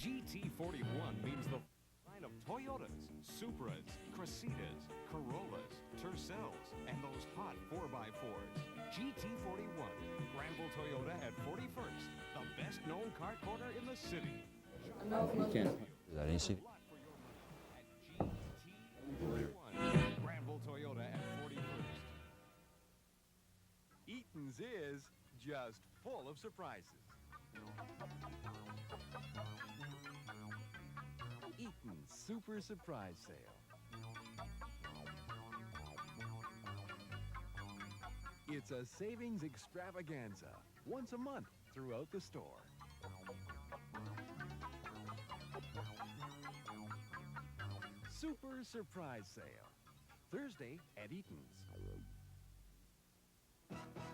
GT41 means the line of Toyotas, Supras, Cressidas, Corollas, Tercels, and those hot 4x4s. GT41, Granville Toyota at 41st, the best-known car corner in the city. You can't. Is that easy? Granville Toyota at 41st. Eaton's is just full of surprises. Eaton's Super Surprise Sale. It's a savings extravaganza once a month throughout the store. Super Surprise Sale. Thursday at Eaton's.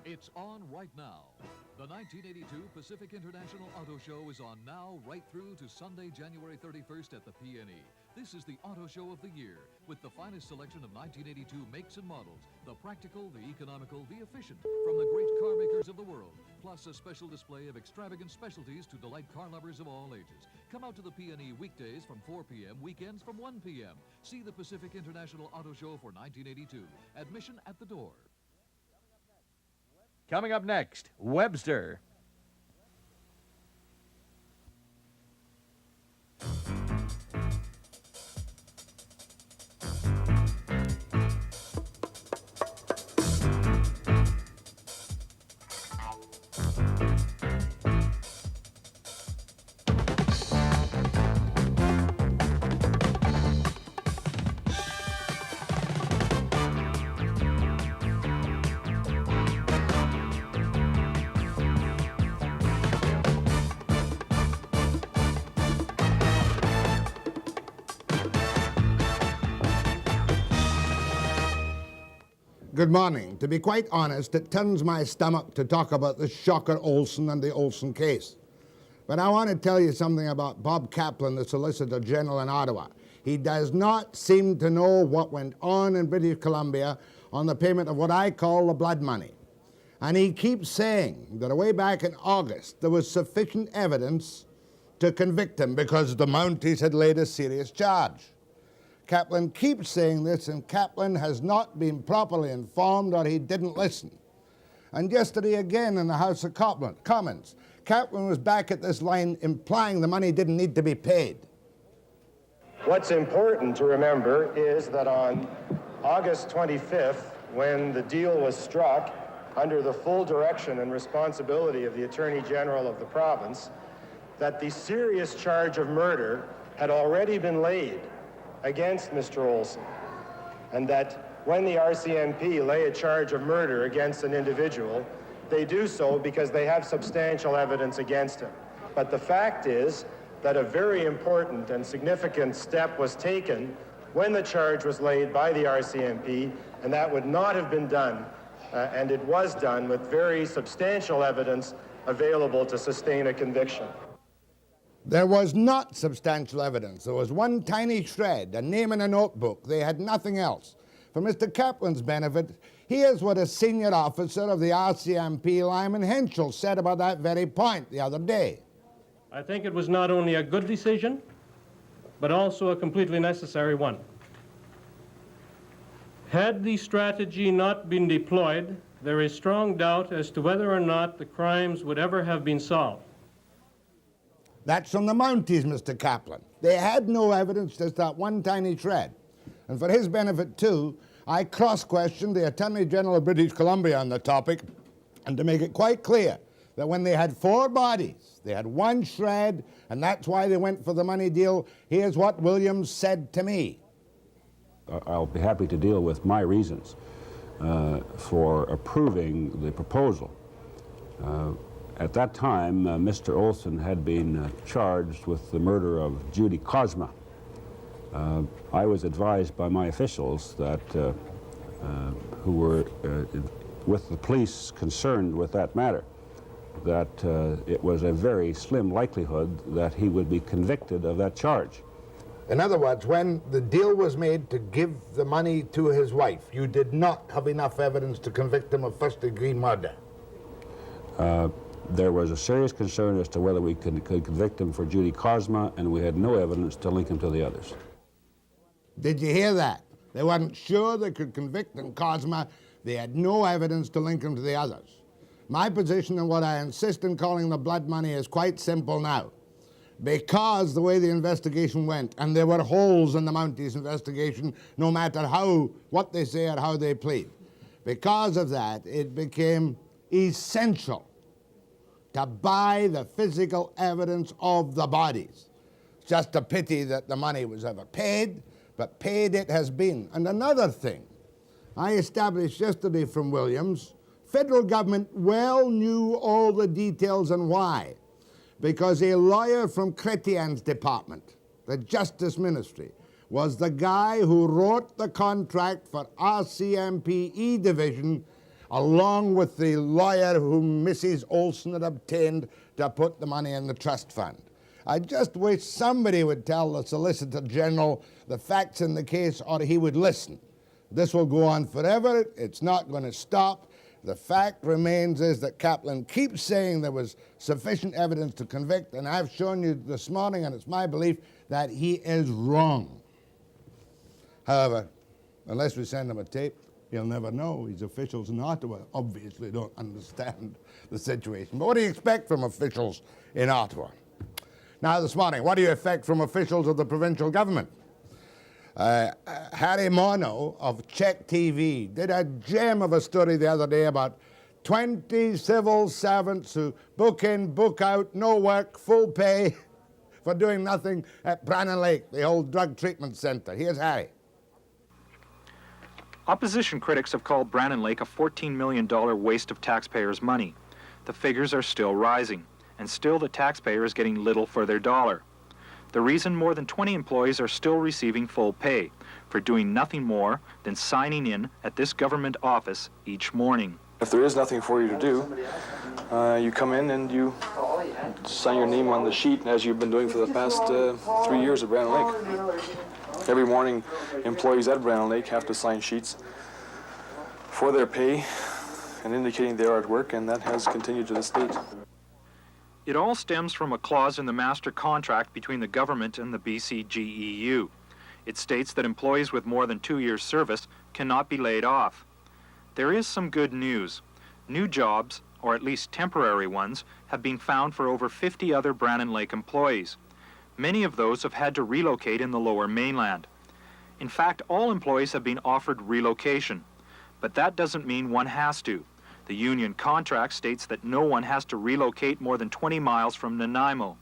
It's on right now. The 1982 Pacific International Auto Show is on now right through to Sunday, January 31st at the PNE. This is the auto show of the year with the finest selection of 1982 makes and models, the practical, the economical, the efficient from the great car makers of the world, plus a special display of extravagant specialties to delight car lovers of all ages. Come out to the PNE weekdays from 4 p.m., weekends from 1 p.m. See the Pacific International Auto Show for 1982. Admission at the door. Coming up next, Webster. Good morning. To be quite honest, it turns my stomach to talk about the Shocker Olson and the Olson case. But I want to tell you something about Bob Kaplan, the Solicitor General in Ottawa. He does not seem to know what went on in British Columbia on the payment of what I call the blood money. And he keeps saying that way back in August there was sufficient evidence to convict him because the Mounties had laid a serious charge. Kaplan keeps saying this, and Kaplan has not been properly informed, or he didn't listen. And yesterday again in the House of Commons, Kaplan was back at this line implying the money didn't need to be paid. What's important to remember is that on August 25th, when the deal was struck under the full direction and responsibility of the Attorney General of the province, that the serious charge of murder had already been laid against Mr. Olson, and that when the RCMP lay a charge of murder against an individual, they do so because they have substantial evidence against him. But the fact is that a very important and significant step was taken when the charge was laid by the RCMP, and that would not have been done, and it was done with very substantial evidence available to sustain a conviction. There was not substantial evidence. There was one tiny shred, a name in a notebook. They had nothing else. For Mr. Kaplan's benefit, here's what a senior officer of the RCMP, Lyman Henschel, said about that very point the other day. I think it was not only a good decision, but also a completely necessary one. Had the strategy not been deployed, there is strong doubt as to whether or not the crimes would ever have been solved. That's from the Mounties, Mr. Kaplan. They had no evidence, just that one tiny shred. And for his benefit, too, I cross-questioned the Attorney General of British Columbia on the topic, and to make it quite clear that when they had 4 bodies, they had one shred, and that's why they went for the money deal, here's what Williams said to me. I'll be happy to deal with my reasons for approving the proposal. At that time, Mr. Olson had been charged with the murder of Judy Kozma. I was advised by my officials that, who were with the police concerned with that matter, that it was a very slim likelihood that he would be convicted of that charge. In other words, when the deal was made to give the money to his wife, you did not have enough evidence to convict him of first-degree murder. there was a serious concern as to whether we could convict him for Judy Cosma, and we had no evidence to link him to the others. Did you hear that? They weren't sure they could convict him Cosma. They had no evidence to link him to the others. My position and what I insist in calling the blood money is quite simple now. Because the way the investigation went, and there were holes in the Mounties investigation, no matter what they say or how they plead. Because of that, it became essential to buy the physical evidence of the bodies. It's just a pity that the money was ever paid, but paid it has been. And another thing, I established yesterday from Williams, federal government well knew all the details and why. Because a lawyer from Chrétien's department, the Justice Ministry, was the guy who wrote the contract for RCMP Division, along with the lawyer whom Mrs. Olson had obtained to put the money in the trust fund. I just wish somebody would tell the Solicitor General the facts in the case, or he would listen. This will go on forever. It's not going to stop. The fact remains is that Kaplan keeps saying there was sufficient evidence to convict, and I've shown you this morning, and it's my belief that he is wrong. However, unless we send him a tape, he'll never know. His officials in Ottawa obviously don't understand the situation. But what do you expect from officials in Ottawa? Now this morning, what do you expect from officials of the provincial government? Harry Mono of Czech TV did a gem of a story the other day about 20 civil servants who book in, book out, no work, full pay for doing nothing at Brannen Lake, the old drug treatment center. Here's Harry. Opposition critics have called Brannen Lake a $14 million waste of taxpayers' money. The figures are still rising, and still the taxpayer is getting little for their dollar. The reason more than 20 employees are still receiving full pay for doing nothing more than signing in at this government office each morning. If there is nothing for you to do, you come in and you sign your name on the sheet, as you've been doing for the past 3 years at Brannen Lake. Every morning, employees at Brannen Lake have to sign sheets for their pay and indicating they are at work, and that has continued to this date. It all stems from a clause in the master contract between the government and the BCGEU. It states that employees with more than 2 years' service cannot be laid off. There is some good news. New jobs, or at least temporary ones, have been found for over 50 other Brannen Lake employees. Many of those have had to relocate in the Lower Mainland. In fact, all employees have been offered relocation, but that doesn't mean one has to. The union contract states that no one has to relocate more than 20 miles from Nanaimo.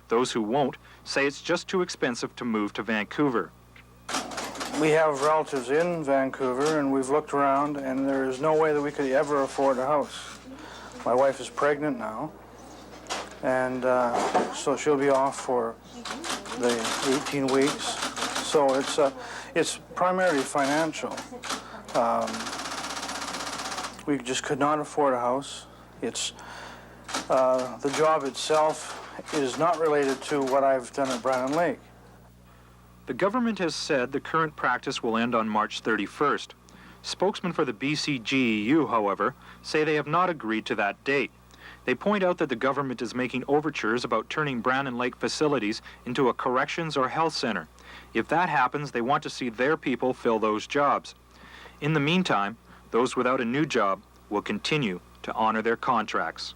Those who won't say it's just too expensive to move to Vancouver. We have relatives in Vancouver, and we've looked around, and there is no way that we could ever afford a house. My wife is pregnant now, and so she'll be off for the 18 weeks. So it's primarily financial. We just could not afford a house. It's the job itself is not related to what I've done at Brannen Lake. The government has said the current practice will end on March 31st. Spokesmen for the BCGEU, however, say they have not agreed to that date. They point out that the government is making overtures about turning Brannen Lake facilities into a corrections or health center. If that happens, they want to see their people fill those jobs. In the meantime, those without a new job will continue to honor their contracts.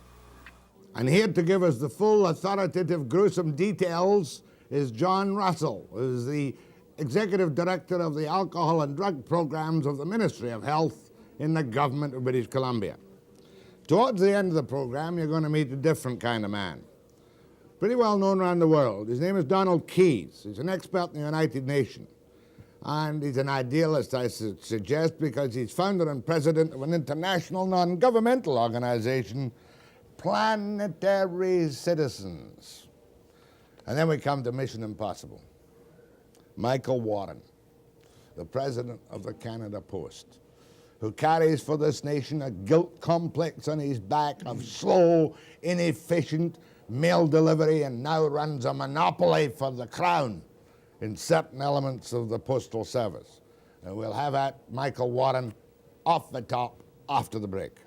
And here to give us the full, authoritative, gruesome details is John Russell, who is the Executive Director of the Alcohol and Drug Programs of the Ministry of Health in the Government of British Columbia. Towards the end of the program, you're going to meet a different kind of man. Pretty well known around the world. His name is Donald Keyes. He's an expert in the United Nations. And he's an idealist, I suggest, because he's founder and president of an international non-governmental organization, Planetary Citizens. And then we come to Mission Impossible. Michael Warren, the president of the Canada Post, who carries for this nation a guilt complex on his back of slow, inefficient mail delivery, and now runs a monopoly for the Crown in certain elements of the Postal Service. And we'll have at Michael Warren off the top after the break.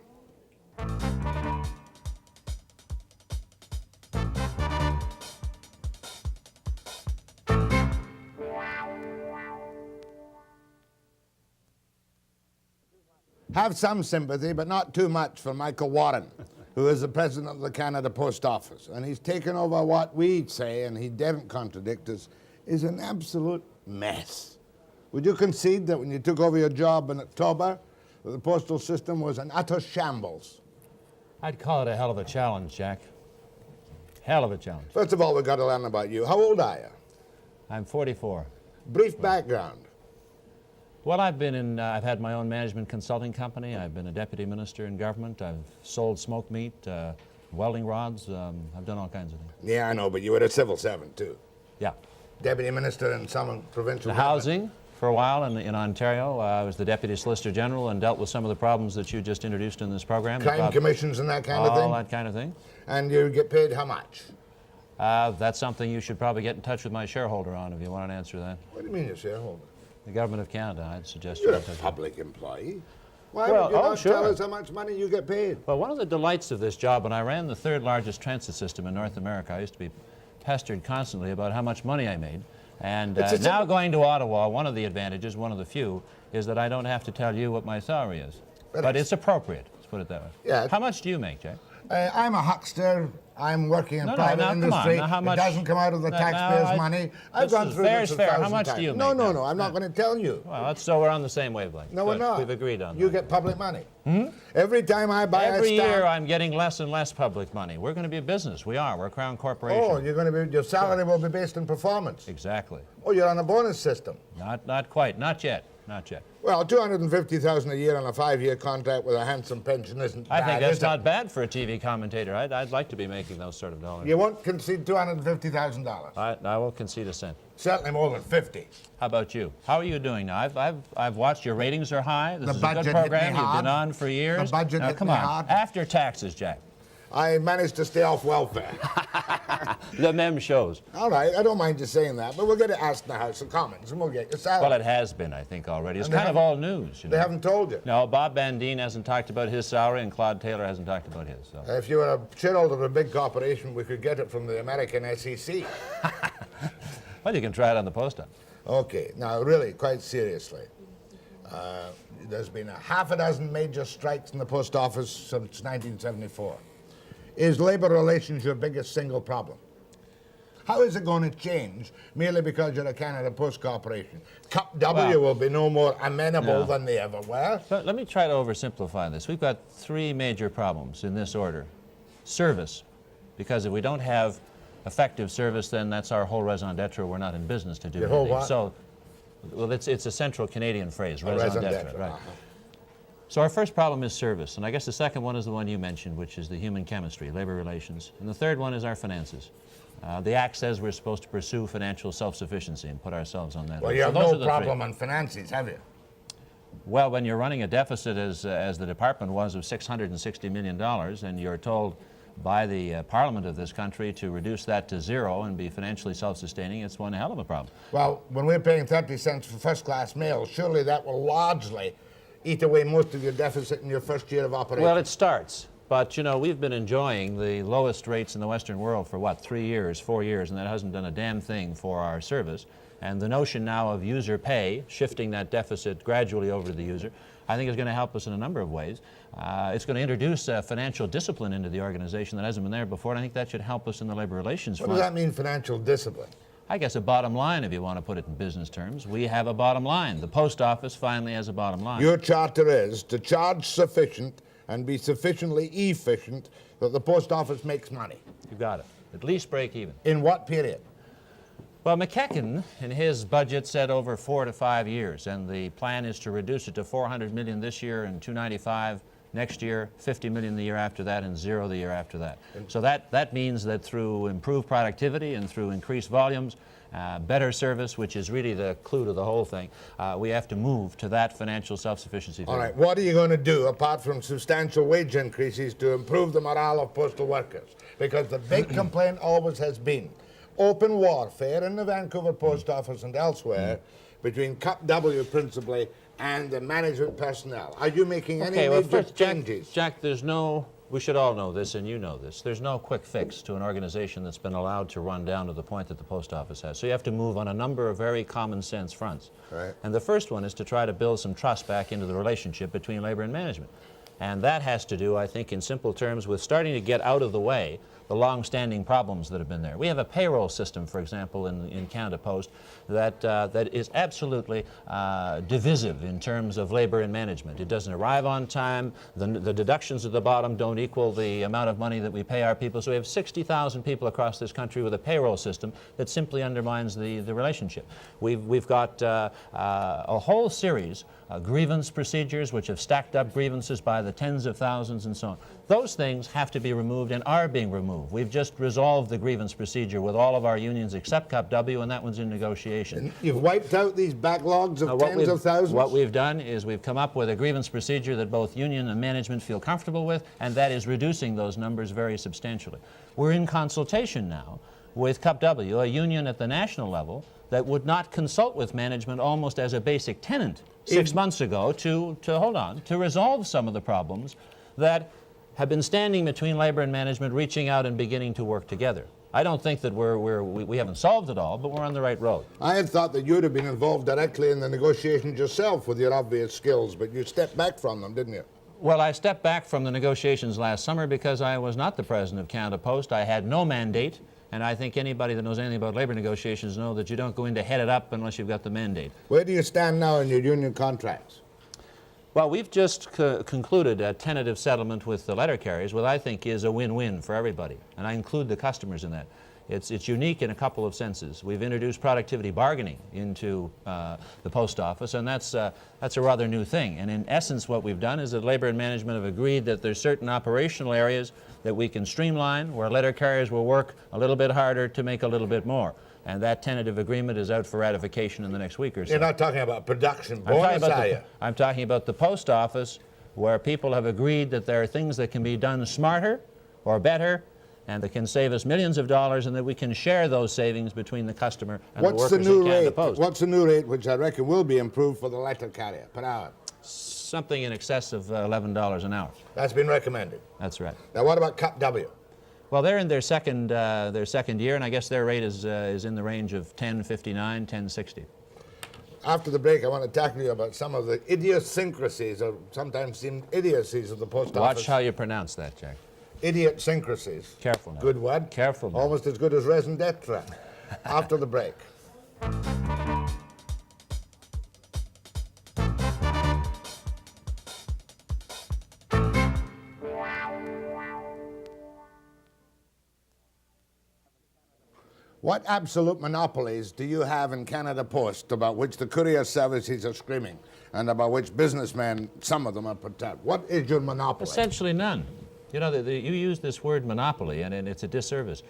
have some sympathy, but not too much, for Michael Warren, who is the president of the Canada Post Office. And he's taken over what we say, and he daren't contradict us, is an absolute mess. Would you concede that when you took over your job in October, that the postal system was an utter shambles? I'd call it a hell of a challenge, Jack. Hell of a challenge. First of all, we've got to learn about you. How old are you? I'm 44. Brief background. Well, I've had my own management consulting company. I've been a deputy minister in government. I've sold smoked meat, welding rods. I've done all kinds of things. Yeah, I know, but you were a civil servant, too. Yeah. Deputy minister in some provincial government. Housing for a while in Ontario. I was the deputy solicitor general and dealt with some of the problems that you just introduced in this program. Crime commissions and that kind of thing? All that kind of thing. And you get paid how much? That's something you should probably get in touch with my shareholder on if you want to answer that. What do you mean your shareholder? The government of Canada, I'd suggest You're you a get in touch public employee. Why would you not tell us how much money you get paid? Well, one of the delights of this job, when I ran the third largest transit system in North America, I used to be pestered constantly about how much money I made. And now going to Ottawa, one of the advantages, one of the few, is that I don't have to tell you what my salary is. But it's appropriate, let's put it that way. Yeah. How much do you make, Jack? I'm a huckster. I'm working in private industry. Come on. Now, how much, it doesn't come out of the taxpayers' money. I've gone through this 1,000 How much times. do you make? No, I'm not going to tell you. Well, so we're on the same wavelength. No, we're not. We've agreed on that. You get public money. Every time I buy a stamp. Every year I'm getting less and less public money. We're going to be a business. We are. We're a Crown Corporation. Oh, you're going to be. Your salary will be based on performance. Exactly. Oh, you're on a bonus system. Not quite. Not yet. Not yet. Well, $250,000 a year on a 5-year contract with a handsome pension isn't bad. I think that's not bad for a TV commentator. I'd like to be making those sort of dollars. You won't concede $250,000. I will concede a cent. Certainly more than 50. How about you? How are you doing now? I've watched your ratings are high. This is a good budget program. hit me You've hard. been on for years. The budget now, hit come me on. hard. After taxes, Jack. I managed to stay off welfare. The mem shows. All right, I don't mind you saying that, but we'll get it asked in the House of Commons, and we'll get your salary. Well, it has been, I think, already. It's kind of all news. You know? They haven't told you. No, Bob Bandine hasn't talked about his salary, and Claude Taylor hasn't talked about his. So. If you were a shareholder of a big corporation, we could get it from the American SEC. Well, you can try it on the post office. Okay, now really, quite seriously, there's been a half a dozen major strikes in the post office since 1974. Is labor relations your biggest single problem? How is it going to change merely because you're a Canada Post Corporation? Cup W will be no more amenable than they ever were. But let me try to oversimplify this. We've got three major problems in this order. Service, because if we don't have effective service, then that's our whole raison d'etre. We're not in business to do Your whole anything. what? So, well, it's a central Canadian phrase, raison d'etre. Right. Uh-huh. So our first problem is service, and I guess the second one is the one you mentioned, which is the human chemistry, labor relations. And the third one is our finances. The Act says we're supposed to pursue financial self-sufficiency and put ourselves on that. Well, you have no problem on finances, have you? Well, when you're running a deficit as the department was of $660 million, and you're told by the Parliament of this country to reduce that to zero and be financially self-sustaining, it's one hell of a problem. Well, when we're paying 30 cents for first-class mail, surely that will largely eat away most of your deficit in your first year of operation. Well, it starts. But, you know, we've been enjoying the lowest rates in the Western world for, what, 3 years, 4 years, and that hasn't done a damn thing for our service. And the notion now of user pay, shifting that deficit gradually over to the user, I think is going to help us in a number of ways. It's going to introduce financial discipline into the organization that hasn't been there before, and I think that should help us in the labor relations front. What does that mean, financial discipline? I guess a bottom line, if you want to put it in business terms. We have a bottom line. The post office finally has a bottom line. Your charter is to charge sufficient and be sufficiently efficient that the post office makes money. You got it. At least break even. In what period? Well, McKechnie, in his budget, said over 4 to 5 years, and the plan is to reduce it to $400 million this year and $295 next year, $50 million the year after that, and $0 the year after that. So that means that through improved productivity and through increased volumes, better service, which is really the clue to the whole thing, we have to move to that financial self-sufficiency. All right, what are you going to do, apart from substantial wage increases, to improve the morale of postal workers? Because the big complaint always has been open warfare in the Vancouver Post Office and elsewhere between Cup W principally, and the management personnel. Are you making any well, major first, changes? Jack, there's no, we should all know this, and you know this, there's no quick fix to an organization that's been allowed to run down to the point that the post office has. So you have to move on a number of very common sense fronts. Right. And the first one is to try to build some trust back into the relationship between labor and management. And that has to do, I think, in simple terms, with starting to get out of the way the long-standing problems that have been there. We have a payroll system, for example, in Canada Post that is absolutely divisive in terms of labor and management. It doesn't arrive on time. The deductions at the bottom don't equal the amount of money that we pay our people. So we have 60,000 people across this country with a payroll system that simply undermines the relationship. We've got a whole series of grievance procedures which have stacked up grievances by the tens of thousands and so on. Those things have to be removed and are being removed. We've just resolved the grievance procedure with all of our unions except CUP-W, and that one's in negotiation. And you've wiped out these backlogs of tens of thousands? What we've done is we've come up with a grievance procedure that both union and management feel comfortable with, and that is reducing those numbers very substantially. We're in consultation now with CUP-W, a union at the national level that would not consult with management almost as a basic tenant 6 months ago to resolve some of the problems that have been standing between labor and management, reaching out and beginning to work together. I don't think that we haven't solved it all, but we're on the right road. I had thought that you'd have been involved directly in the negotiations yourself with your obvious skills, but you stepped back from them, didn't you? Well, I stepped back from the negotiations last summer because I was not the president of Canada Post. I had no mandate, and I think anybody that knows anything about labor negotiations knows that you don't go in to head it up unless you've got the mandate. Where do you stand now in your union contracts? Well, we've just concluded a tentative settlement with the letter carriers, what I think is a win-win for everybody, and I include the customers in that. It's unique in a couple of senses. We've introduced productivity bargaining into the post office, and that's a rather new thing. And in essence, what we've done is that labor and management have agreed that there's certain operational areas that we can streamline, where letter carriers will work a little bit harder to make a little bit more. And that tentative agreement is out for ratification in the next week or so. You're not talking about production bonus, are you? I'm talking about the post office, where people have agreed that there are things that can be done smarter or better, and that can save us millions of dollars, and that we can share those savings between the customer and the workers at Canada Post. What's the new rate, which I reckon will be improved for the letter carrier per hour? Something in excess of $11 an hour. That's been recommended. That's right. Now, what about CUP-W? Well, they're in their second year, and I guess their rate is in the range of $10.59, $10.60. After the break, I want to talk to you about some of the idiosyncrasies, or sometimes seem idiocies, of the post office. Watch how you pronounce that, Jack. Idiosyncrasies. Careful now. Good word. Careful now. Almost as good as raison d'etre. After the break. What absolute monopolies do you have in Canada Post about which the courier services are screaming, and about which businessmen, some of them, are perturbed? What is your monopoly? Essentially none. You know, you use this word monopoly, and it's a disservice.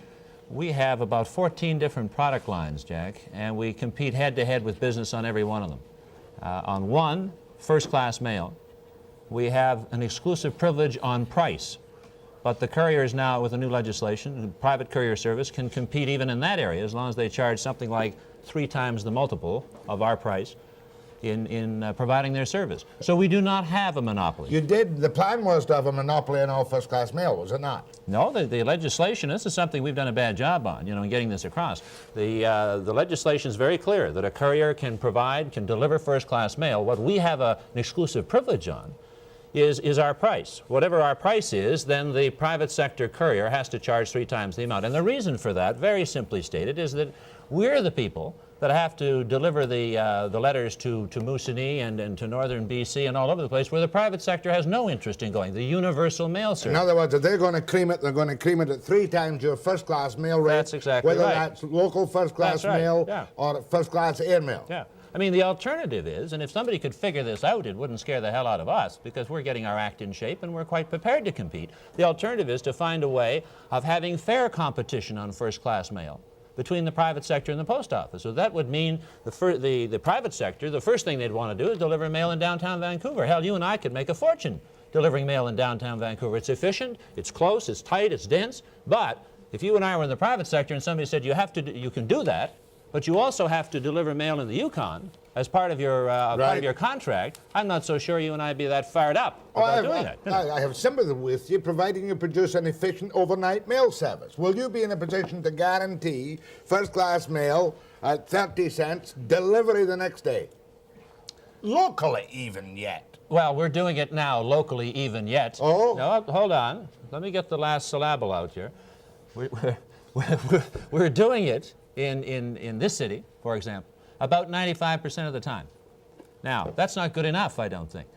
We have about 14 different product lines, Jack, and we compete head-to-head with business on every one of them. On one, first-class mail, we have an exclusive privilege on price. But the couriers now, with the new legislation, private courier service can compete even in that area as long as they charge something like 3 times the multiple of our price in providing their service. So we do not have a monopoly. You did. The plan was to have a monopoly on all first-class mail, was it not? No, the legislation, this is something we've done a bad job on, you know, in getting this across. The legislation is very clear that a courier can deliver first-class mail. What we have an exclusive privilege on is our price. Whatever our price is, then the private sector courier has to charge 3 times the amount. And the reason for that, very simply stated, is that we're the people that have to deliver the letters to Moosonee and to northern BC and all over the place, where the private sector has no interest in going, the universal mail service. In other words, if they're going to cream it, they're going to cream it at 3 times your first-class mail rate. That's exactly whether right. that's local first-class mail or first-class air mail. Yeah. I mean, the alternative is, and if somebody could figure this out, it wouldn't scare the hell out of us, because we're getting our act in shape and we're quite prepared to compete. The alternative is to find a way of having fair competition on first-class mail between the private sector and the post office. So that would mean the private sector, the first thing they'd want to do is deliver mail in downtown Vancouver. Hell, you and I could make a fortune delivering mail in downtown Vancouver. It's efficient, it's close, it's tight, it's dense, but if you and I were in the private sector and somebody said you can do that, but you also have to deliver mail in the Yukon as part of your contract. I'm not so sure you and I'd be that fired up about doing that. I have sympathy with you, providing you produce an efficient overnight mail service. Will you be in a position to guarantee first-class mail at 30 cents, delivery the next day? Locally even yet. Well, we're doing it now locally even yet. Oh? No, hold on. Let me get the last syllable out here. We're doing it in this city, for example, about 95% of the time. Now, that's not good enough, I don't think.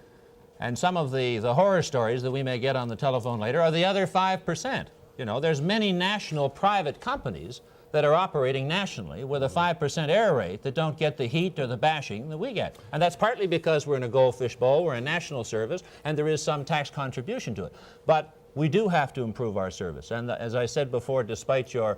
And some of the horror stories that we may get on the telephone later are the other 5%. You know, there's many national private companies that are operating nationally with a 5% error rate that don't get the heat or the bashing that we get. And that's partly because we're in a goldfish bowl, we're a national service, and there is some tax contribution to it. But we do have to improve our service. And as I said before, despite your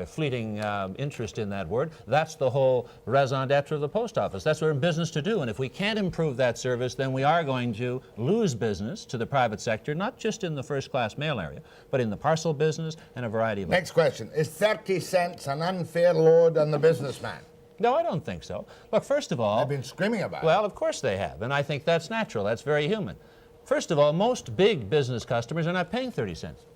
fleeting interest in that word, that's the whole raison d'etre of the post office. That's what we're in business to do. And if we can't improve that service, then we are going to lose business to the private sector, not just in the first-class mail area, but in the parcel business and a variety of Next question. Is 30 cents an unfair load on the businessman? No, I don't think so. Look, first of all... They've been screaming about it. Well, of course they have, and I think that's natural. That's very human. First of all, most big business customers are not paying 30 cents.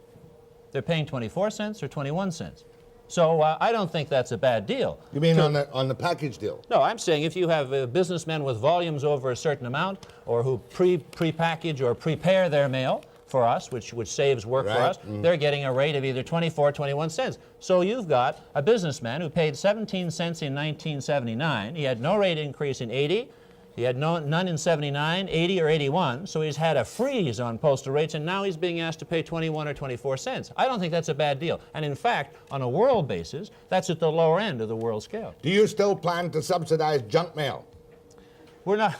They're paying 24 cents or 21 cents. So I don't think that's a bad deal. You mean on the package deal? No, I'm saying if you have businessmen with volumes over a certain amount, or who pre-package or prepare their mail for us, which saves work for us, they're getting a rate of either 24 or 21 cents. So you've got a businessman who paid 17 cents in 1979. He had no rate increase in 80. He had none in 79, 80, or 81, so he's had a freeze on postal rates, and now he's being asked to pay 21 or 24 cents. I don't think that's a bad deal. And in fact, on a world basis, that's at the lower end of the world scale. Do you still plan to subsidize junk mail? We're not,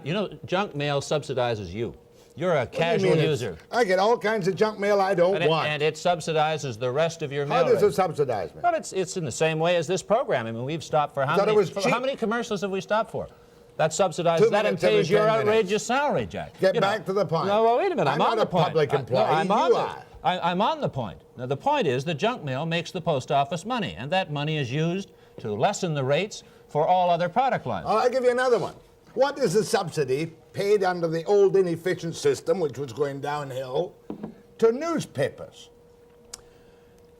you know, junk mail subsidizes you. You're a casual user. I get all kinds of junk mail I don't want. And it subsidizes the rest of your mail. How does it subsidize me? Well, it's in the same way as this program. I mean, we've stopped for how many commercials have we stopped for? That subsidizes that and pays your outrageous salary, Jack. Get back to the point. No, well, wait a minute. I'm on the point. I'm not a public employee. I'm on the point. Now, the point is that junk mail makes the post office money, and that money is used to lessen the rates for all other product lines. I'll give you another one. What is the subsidy paid under the old inefficient system, which was going downhill, to newspapers?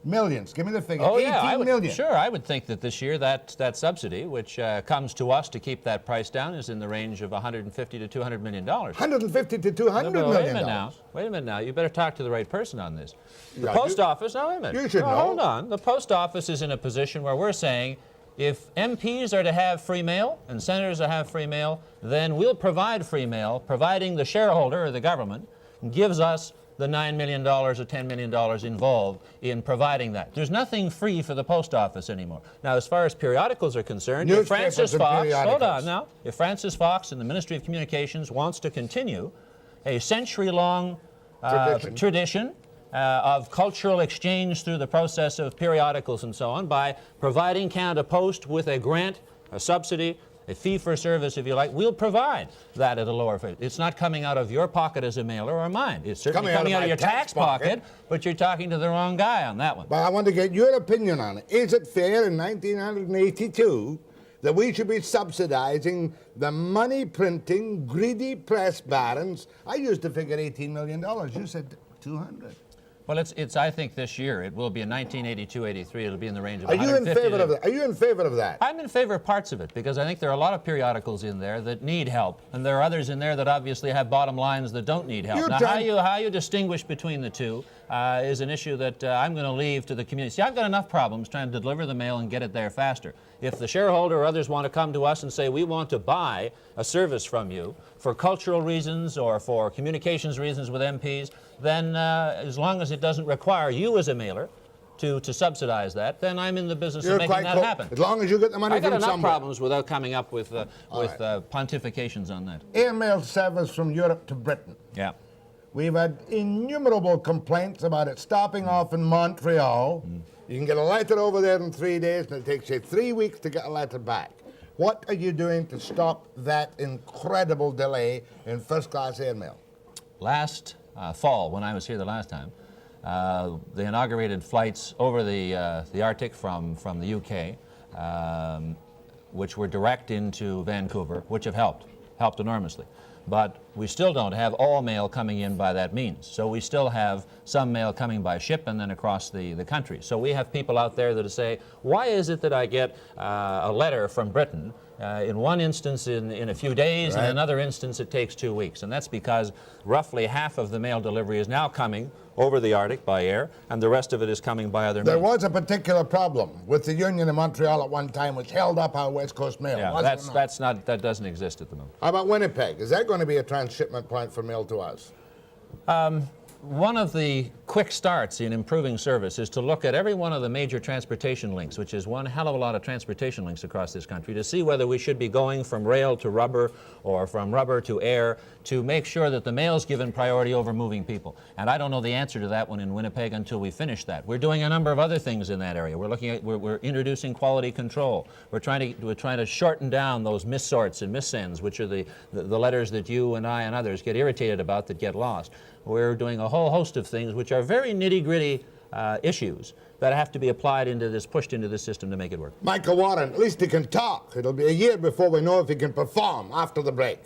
Millions. Give me the figure. 18 million. Sure, I would think that this year that subsidy, which comes to us to keep that price down, is in the range of $150 to $200 million. $150 to $200 million. Wait a minute now. You better talk to the right person on this. The post office. Now, wait a minute. You should know. Hold on. The post office is in a position where we're saying, if MPs are to have free mail and senators are to have free mail, then we'll provide free mail, providing the shareholder or the government gives us the $9 million or $10 million involved in providing that. There's nothing free for the post office anymore. Now, as far as periodicals are concerned, if Francis Fox, hold on now, if Francis Fox in the Ministry of Communications wants to continue a century-long tradition of cultural exchange through the process of periodicals and so on by providing Canada Post with a grant, a subsidy, a fee for service, if you like, we'll provide that at a lower fee. It's not coming out of your pocket as a mailer or mine. It's certainly coming out of your tax pocket, but you're talking to the wrong guy on that one. But I want to get your opinion on it. Is it fair in 1982 that we should be subsidizing the money-printing, greedy press barons? I used to figure $18 million. You said 200. Well, it's. I think this year it will be in 1982-83. It'll be in the range of. Are you in favor of that? Are you in favor of that? I'm in favor of parts of it because I think there are a lot of periodicals in there that need help, and there are others in there that obviously have bottom lines that don't need help. Now, how you distinguish between the two is an issue that I'm going to leave to the community. See, I've got enough problems trying to deliver the mail and get it there faster. If the shareholder or others want to come to us and say, we want to buy a service from you for cultural reasons or for communications reasons with MPs, then as long as it doesn't require you as a mailer to subsidize that, then I'm in the business of making that happen. As long as you get the money from somewhere. I got enough problems without coming up with pontifications on that. Airmail service from Europe to Britain. Yeah. We've had innumerable complaints about it stopping off in Montreal. You can get a letter over there in 3 days, and it takes you 3 weeks to get a letter back. What are you doing to stop that incredible delay in first-class airmail? Last fall, when I was here the last time, they inaugurated flights over the Arctic from the UK, which were direct into Vancouver, which have helped enormously. But we still don't have all mail coming in by that means. So we still have some mail coming by ship and then across the country. So we have people out there that say, why is it that I get a letter from Britain in one instance in a few days, and in another instance it takes 2 weeks? And that's because roughly half of the mail delivery is now coming over the Arctic by air, and the rest of it is coming by other means. There was a particular problem with the Union in Montreal at one time, which held up our West Coast mail. Yeah, that doesn't exist at the moment. How about Winnipeg? Is that going to be a transshipment point for mail to us? One of the quick starts in improving service is to look at every one of the major transportation links, which is one hell of a lot of transportation links across this country, to see whether we should be going from rail to rubber or from rubber to air, to make sure that the mail's given priority over moving people. And I don't know the answer to that one in Winnipeg until we finish that. We're doing a number of other things in that area. We're introducing quality control. We're trying to shorten down those missorts and missends, which are the letters that you and I and others get irritated about that get lost. We're doing a whole host of things which are very nitty-gritty issues that have to be applied into this, pushed into this system to make it work. Michael Warren, at least he can talk. It'll be a year before we know if he can perform after the break.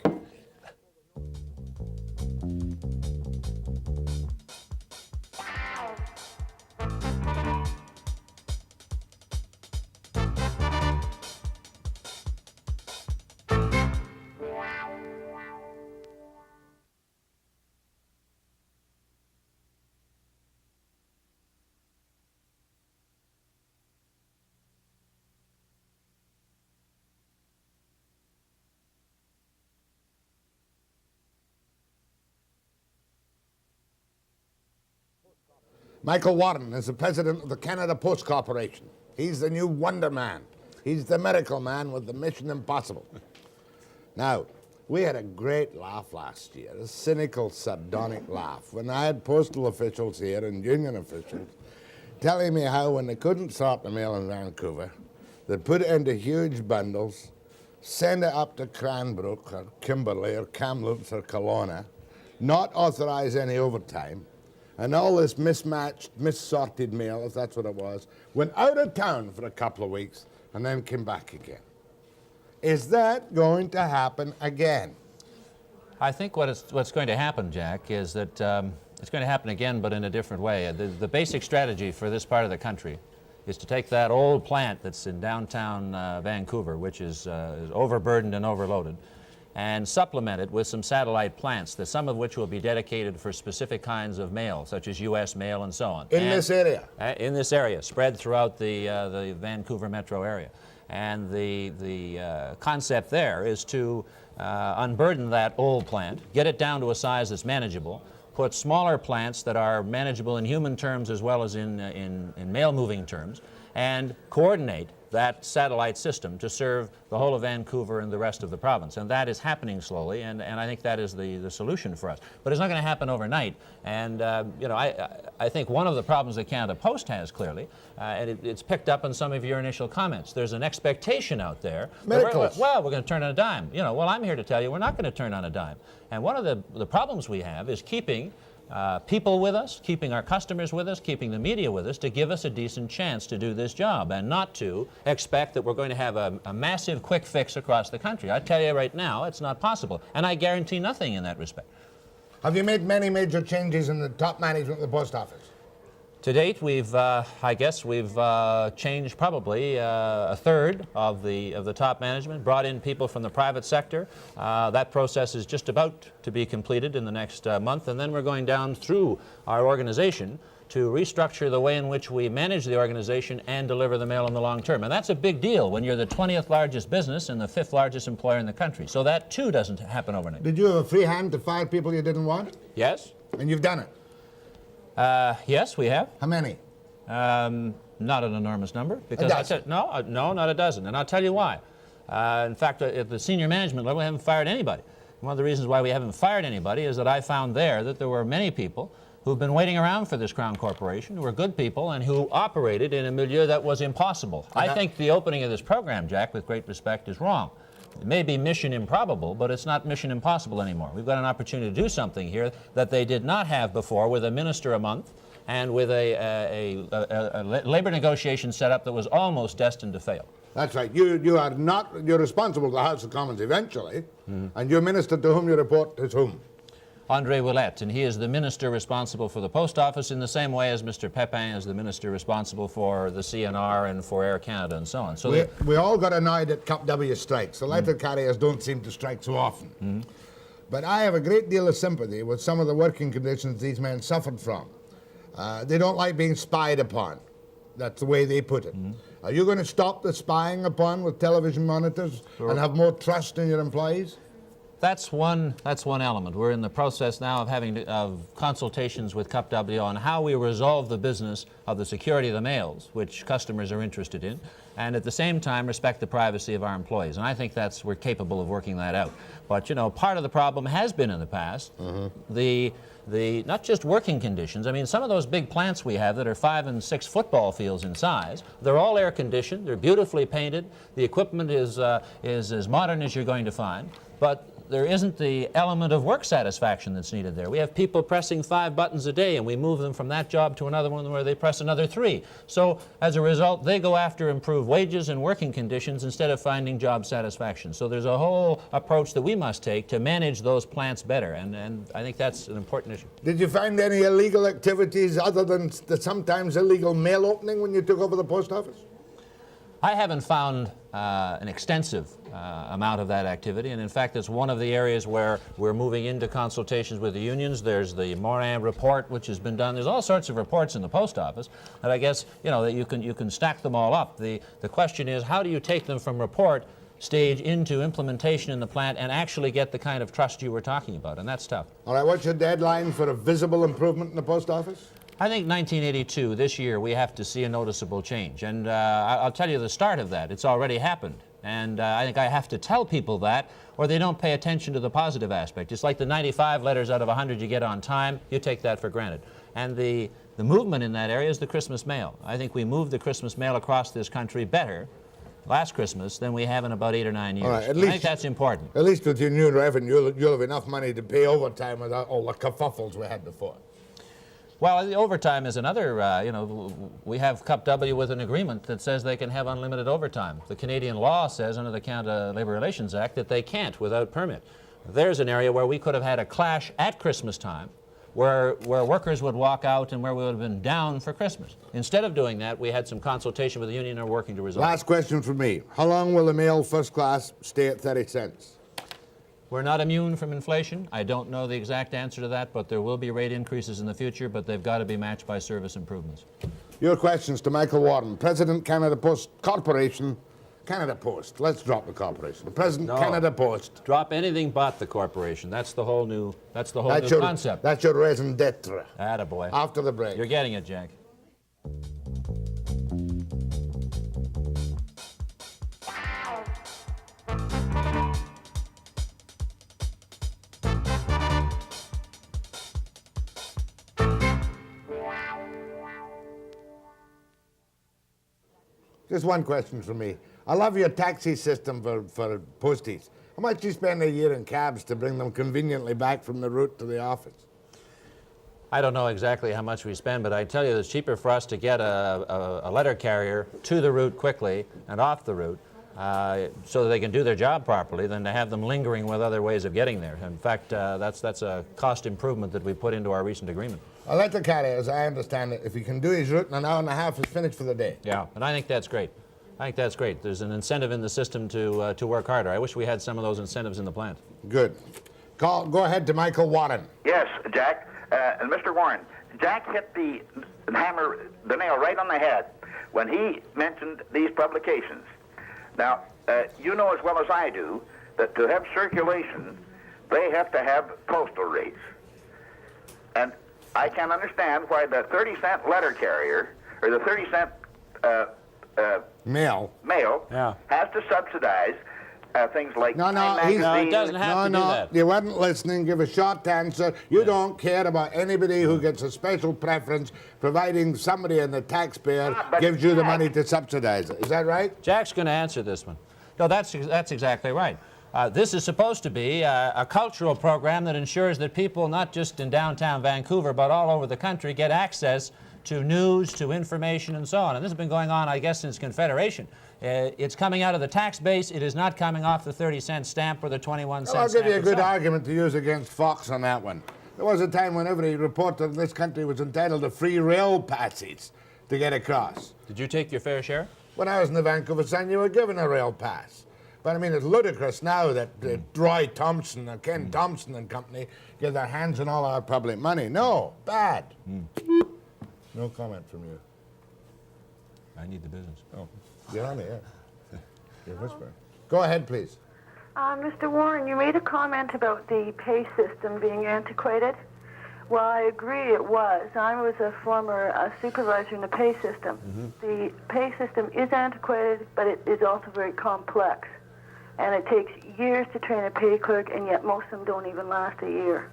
Michael Warren is the president of the Canada Post Corporation. He's the new wonder man. He's the miracle man with the mission impossible. Now, we had a great laugh last year, a cynical, sardonic laugh, when I had postal officials here and union officials telling me how when they couldn't sort the mail in Vancouver, they'd put it into huge bundles, send it up to Cranbrook or Kimberley or Kamloops or Kelowna, not authorize any overtime, and all this mismatched, missorted mail, if that's what it was, went out of town for a couple of weeks and then came back again. Is that going to happen again? I think what's going to happen, Jack, is that it's going to happen again, but in a different way. The basic strategy for this part of the country is to take that old plant that's in downtown Vancouver, which is overburdened and overloaded, and supplement it with some satellite plants, some of which will be dedicated for specific kinds of mail, such as U.S. mail and so on. In this area? In this area, spread throughout the Vancouver metro area. And the concept there is to unburden that old plant, get it down to a size that's manageable, put smaller plants that are manageable in human terms as well as in mail-moving terms, and coordinate that satellite system to serve the whole of Vancouver and the rest of the province. And that is happening slowly, and I think that is the solution for us. But it's not going to happen overnight. And you know, I think one of the problems that Canada Post has clearly, and it's picked up on some of your initial comments, there's an expectation out there that we're going to turn on a dime. You know, well, I'm here to tell you we're not going to turn on a dime. And one of the problems we have is keeping people with us, keeping our customers with us, keeping the media with us to give us a decent chance to do this job, and not to expect that we're going to have a massive quick fix across the country. I tell you right now, it's not possible, and I guarantee nothing in that respect. Have you made many major changes in the top management of the post office? To date, I guess we've changed probably a third of the top management, brought in people from the private sector. That process is just about to be completed in the next month, and then we're going down through our organization to restructure the way in which we manage the organization and deliver the mail in the long term. And that's a big deal when you're the 20th largest business and the 5th largest employer in the country. So that, too, doesn't happen overnight. Did you have a free hand to fire people you didn't want? Yes. And you've done it? Yes, we have. How many? Not an enormous number. Because no, not a dozen. And I'll tell you why. In fact, at the senior management level, we haven't fired anybody. One of the reasons why we haven't fired anybody is that I found that there were many people who've been waiting around for this Crown Corporation, who were good people and who operated in a milieu that was impossible. I think the opening of this program, Jack, with great respect, is wrong. It may be mission improbable, but it's not mission impossible anymore. We've got an opportunity to do something here that they did not have before, with a minister a month and with a labor negotiation set up that was almost destined to fail. That's right. You're responsible to the House of Commons eventually, and your minister to whom you report is whom? Andre Ouellette, and he is the minister responsible for the post office in the same way as Mr. Pepin is the minister responsible for the CNR and for Air Canada and so on. So we all got annoyed at Cup W strikes. The letter carriers don't seem to strike so often. But I have a great deal of sympathy with some of the working conditions these men suffered from. They don't like being spied upon. That's the way they put it. Are you going to stop the spying upon with television monitors and have more trust in your employees? That's one element. We're in the process now of consultations with Cup W on how we resolve the business of the security of the mails, which customers are interested in, and at the same time respect the privacy of our employees. And I think we're capable of working that out. But you know, part of the problem has been in the past the not just working conditions. I mean, some of those big plants we have that are 5 and 6 football fields in size, they're all air conditioned, they're beautifully painted, the equipment is as modern as you're going to find, but there isn't the element of work satisfaction that's needed there. We have people pressing 5 buttons a day, and we move them from that job to another one where they press another 3. So as a result, they go after improved wages and working conditions instead of finding job satisfaction. So there's a whole approach that we must take to manage those plants better, and I think that's an important issue. Did you find any illegal activities other than the sometimes illegal mail opening when you took over the post office? I haven't found an extensive amount of that activity, and in fact it's one of the areas where we're moving into consultations with the unions. There's the Morin report which has been done. There's all sorts of reports in the post office, and I guess that you can stack them all up. The question is, how do you take them from report stage into implementation in the plant and actually get the kind of trust you were talking about, and that's tough. All right, what's your deadline for a visible improvement in the post office? I think 1982, this year, we have to see a noticeable change. And I'll tell you the start of that. It's already happened. And I think I have to tell people that, or they don't pay attention to the positive aspect. It's like the 95 letters out of 100 you get on time. You take that for granted. And the movement in that area is the Christmas mail. I think we moved the Christmas mail across this country better last Christmas than we have in about 8 or 9 years. All right, I think that's important. At least with your new revenue, you'll have enough money to pay overtime without all the kerfuffles we had before. Well, the overtime is another, we have Cup W with an agreement that says they can have unlimited overtime. The Canadian law says under the Canada Labour Relations Act that they can't without permit. There's an area where we could have had a clash at Christmas time where workers would walk out and where we would have been down for Christmas. Instead of doing that, we had some consultation with the union and are working to resolve it. Last question from me. How long will the mail first class stay at 30 cents? We're not immune from inflation. I don't know the exact answer to that, but there will be rate increases in the future, but they've got to be matched by service improvements. Your questions to Michael Warren, President Canada Post Corporation. Canada Post. Let's drop the corporation. President Canada Post. Drop anything but the corporation. That's the whole new concept. That's your raison d'etre. Attaboy. After the break. You're getting it, Jack. Just one question from me. I love your taxi system for posties. How much do you spend a year in cabs to bring them conveniently back from the route to the office? I don't know exactly how much we spend, but I tell you it's cheaper for us to get a letter carrier to the route quickly and off the route so that they can do their job properly than to have them lingering with other ways of getting there. In fact, that's a cost improvement that we put into our recent agreement. A letter carrier, as I understand it, if he can do his route in an hour and a half, is finished for the day. Yeah, and I think that's great. I think that's great. There's an incentive in the system to work harder. I wish we had some of those incentives in the plant. Good. Go ahead to Michael Warren. Yes, Jack. And Mr. Warren, Jack hit the nail right on the head when he mentioned these publications. Now, you know as well as I do that to have circulation, they have to have postal rates. And I can understand why the 30-cent letter carrier, or the 30-cent mail has to subsidize things like it doesn't have to do that. You weren't listening. Give a short answer. You don't care about anybody who gets a special preference, providing somebody in the taxpayer gives you the money to subsidize it. Is that right? Jack's going to answer this one. No, that's exactly right. This is supposed to be a cultural program that ensures that people, not just in downtown Vancouver, but all over the country, get access to news, to information, and so on. And this has been going on, I guess, since Confederation. It's coming out of the tax base. It is not coming off the 30-cent stamp or the 21-cent I'll stamp give you a good itself. argument to use against Fox on that one. There was a time when every reporter in this country was entitled to free rail passes to get across. Did you take your fair share? When I was in the Vancouver Sun, you were given a rail pass. But I mean, it's ludicrous now that Roy Thompson or Ken Thompson and company get their hands on all our public money. No, bad. No comment from you. I need the business. Oh, you're on the air. You're whispering. Go ahead, please. Mr. Warren, you made a comment about the pay system being antiquated. Well, I agree it was. I was a former supervisor in the pay system. The pay system is antiquated, but it is also very complex. And it takes years to train a pay clerk, and yet most of them don't even last a year.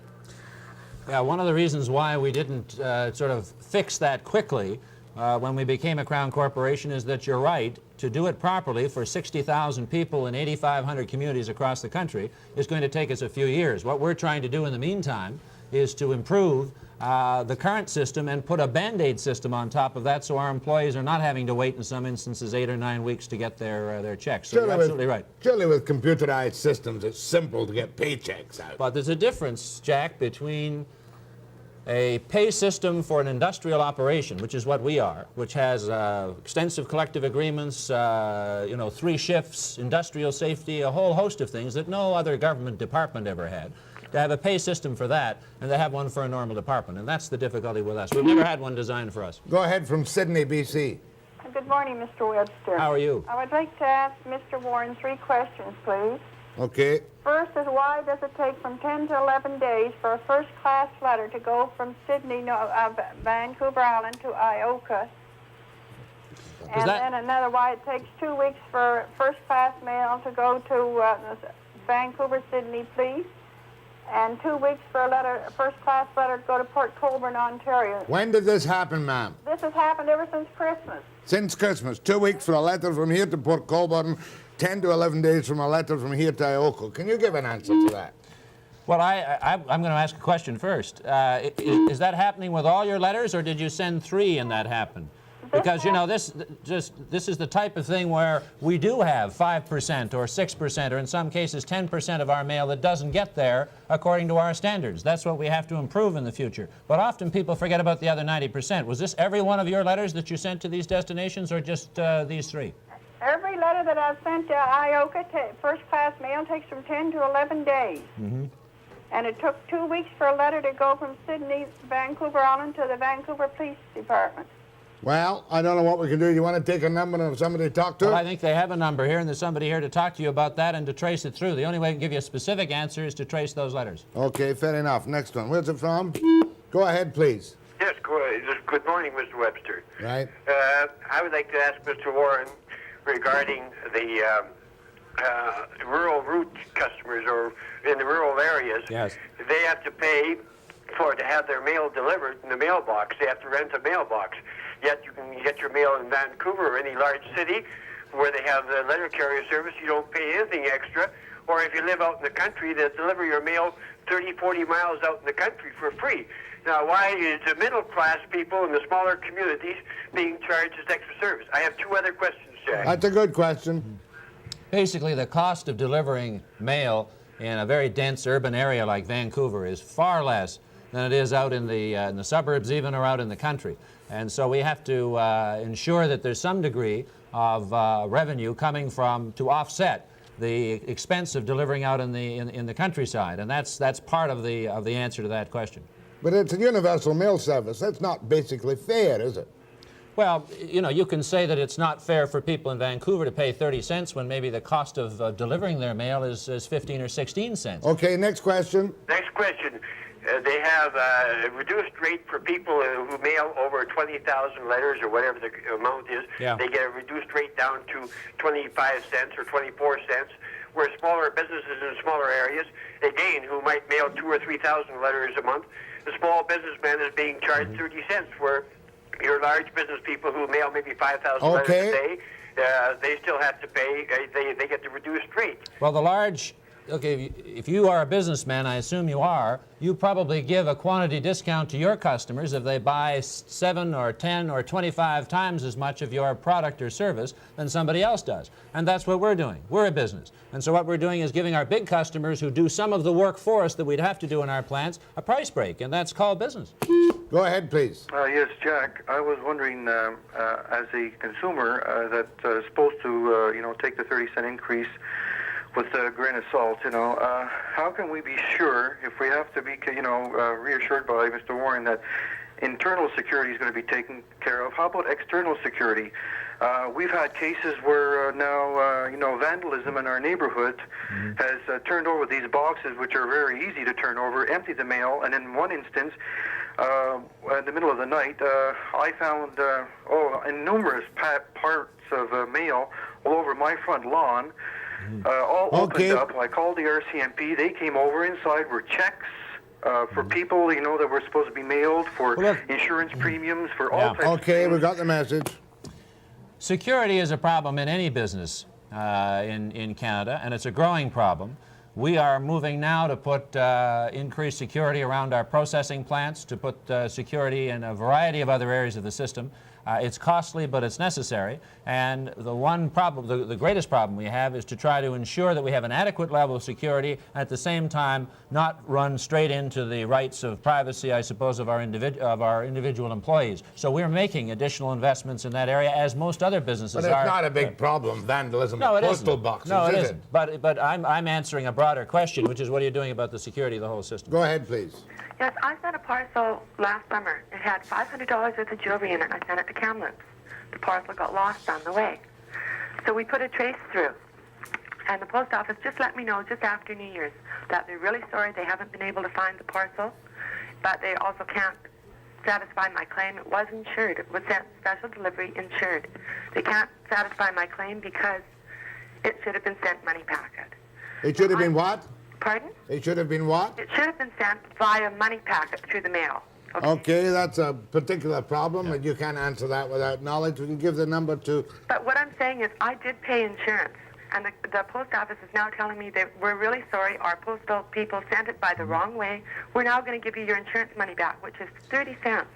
Yeah, one of the reasons why we didn't sort of fix that quickly when we became a Crown Corporation is that you're right. To do it properly for 60,000 people in 8,500 communities across the country is going to take us a few years. What we're trying to do in the meantime is to improve the current system and put a Band-Aid system on top of that so our employees are not having to wait in some instances 8 or 9 weeks to get their checks. So you're absolutely right. Surely with computerized systems, it's simple to get paychecks out. But there's a difference, Jack, between a pay system for an industrial operation, which is what we are, which has extensive collective agreements, 3 shifts, industrial safety, a whole host of things that no other government department ever had. To have a pay system for that, and to have one for a normal department. And that's the difficulty with us. We've never had one designed for us. Go ahead from Sydney, BC. Good morning, Mr. Webster. How are you? I would like to ask Mr. Warren 3 questions, please. Okay. First is, why does it take from 10 to 11 days for a first-class letter to go from Sydney, Vancouver Island to Ioka? And then another, why it takes 2 weeks for first-class mail to go to Vancouver, Sydney, please? And 2 weeks for a first-class letter to go to Port Colborne, Ontario. When did this happen, ma'am? This has happened ever since Christmas. Since Christmas. 2 weeks for a letter from here to Port Colborne, 10 to 11 days from a letter from here to Ioka. Can you give an answer to that? Well, I'm going to ask a question first. Is that happening with all your letters, or did you send 3 and that happened? Because, you know, this is the type of thing where we do have 5% or 6% or in some cases 10% of our mail that doesn't get there according to our standards. That's what we have to improve in the future. But often people forget about the other 90%. Was this every one of your letters that you sent to these destinations, or just these 3? Every letter that I've sent to Ioka, first-class mail, takes from 10 to 11 days. And it took 2 weeks for a letter to go from Sydney, Vancouver Island to the Vancouver Police Department. Well, I don't know what we can do. You want to take a number of somebody to talk to? Well, I think they have a number here, and there's somebody here to talk to you about that and to trace it through. The only way I can give you a specific answer is to trace those letters. Okay, fair enough. Next one. Where's it from? Go ahead, please. Yes, good morning, Mr. Webster. Right. I would like to ask Mr. Warren regarding the rural route customers, or in the rural areas. Yes. They have to pay to have their mail delivered in the mailbox. They have to rent a mailbox. Yet you can get your mail in Vancouver or any large city where they have the letter carrier service. You don't pay anything extra. Or if you live out in the country, they'll deliver your mail 30, 40 miles out in the country for free. Now, why is the middle-class people in the smaller communities being charged this extra service? I have 2 other questions, Jack. That's a good question. Basically, the cost of delivering mail in a very dense urban area like Vancouver is far less than it is out in the suburbs, even, or out in the country. And so we have to ensure that there's some degree of revenue coming from to offset the expense of delivering out in the countryside, and that's part of the answer to that question. But it's a universal mail service. That's not basically fair, is it? Well, you know, you can say that it's not fair for people in Vancouver to pay 30 cents when maybe the cost of delivering their mail is 15 or 16 cents. Okay, next question. Next question. They have a reduced rate for people who mail over 20,000 letters or whatever the amount is. Yeah. They get a reduced rate down to 25 cents or 24 cents, where smaller businesses in smaller areas, again, who might mail 2,000 or 3,000 letters a month, the small businessman is being charged 30 cents, where your large business people who mail maybe 5,000 letters a day, they still have to pay, they get the reduced rate. Well, the large okay, if you are a businessman, I assume you are, you probably give a quantity discount to your customers if they buy 7 or 10 or 25 times as much of your product or service than somebody else does. And that's what we're doing. We're a business. And so what we're doing is giving our big customers who do some of the work for us that we'd have to do in our plants a price break, and that's called business. Go ahead, please. Yes, Jack. I was wondering, as a consumer, that is supposed to, take the 30-cent increase with a grain of salt, how can we be sure, if we have to be, reassured by Mr. Warren that internal security is going to be taken care of? How about external security? We've had cases where now, vandalism in our neighborhood has turned over these boxes, which are very easy to turn over, empty the mail, and in one instance, in the middle of the night, I found numerous parts of mail all over my front lawn, all opened up. I called the RCMP. They came over. Inside were checks for people, that were supposed to be mailed, for insurance premiums, for all types of things. We got the message. Security is a problem in any business in Canada, and it's a growing problem. We are moving now to put increased security around our processing plants, to put security in a variety of other areas of the system. It's costly, but it's necessary. And the one problem, the greatest problem we have is to try to ensure that we have an adequate level of security, at the same time not run straight into the rights of privacy, I suppose, of our individual employees. So we're making additional investments in that area, as most other businesses are. But it's not a big problem, vandalism of postal boxes, no, it is isn't. But I'm answering a broader question, which is, what are you doing about the security of the whole system? Go ahead, please. Yes, I sent a parcel last summer. It had $500 worth of jewelry in it. I sent it to Kamloops. The parcel got lost on the way. So we put a trace through. And the post office just let me know just after New Year's that they're really sorry they haven't been able to find the parcel, but they also can't satisfy my claim. It was insured. It was sent special delivery insured. They can't satisfy my claim because it should have been sent money packet. It should have been what? Pardon? It should have been what? It should have been sent via money packet through the mail. Okay, that's a particular problem, and you can't answer that without knowledge. We can give the number to... But what I'm saying is I did pay insurance, and the post office is now telling me that we're really sorry, our postal people sent it by the wrong way. We're now going to give you your insurance money back, which is 30 cents.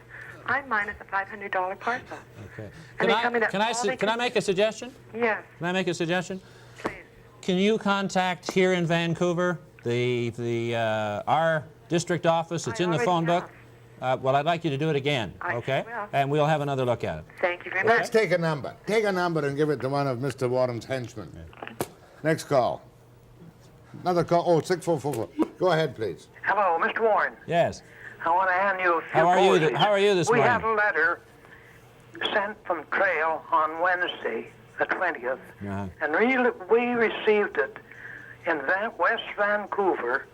I'm minus a $500 parcel. Okay. Can I make a suggestion? Yes. Can I make a suggestion? Please. Can you contact here in Vancouver our district office? It's in the phone book. Well, I'd like you to do it again, okay? Will. And we'll have another look at it. Thank you very much. Let's take a number. Take a number and give it to one of Mr. Warren's henchmen. Yeah. Next call. Another call. Oh, 6444. Go ahead, please. Hello, Mr. Warren. Yes. I want to hand you a few How are you this morning? We had a letter sent from Trail on Wednesday, the 20th, and we received it in West Vancouver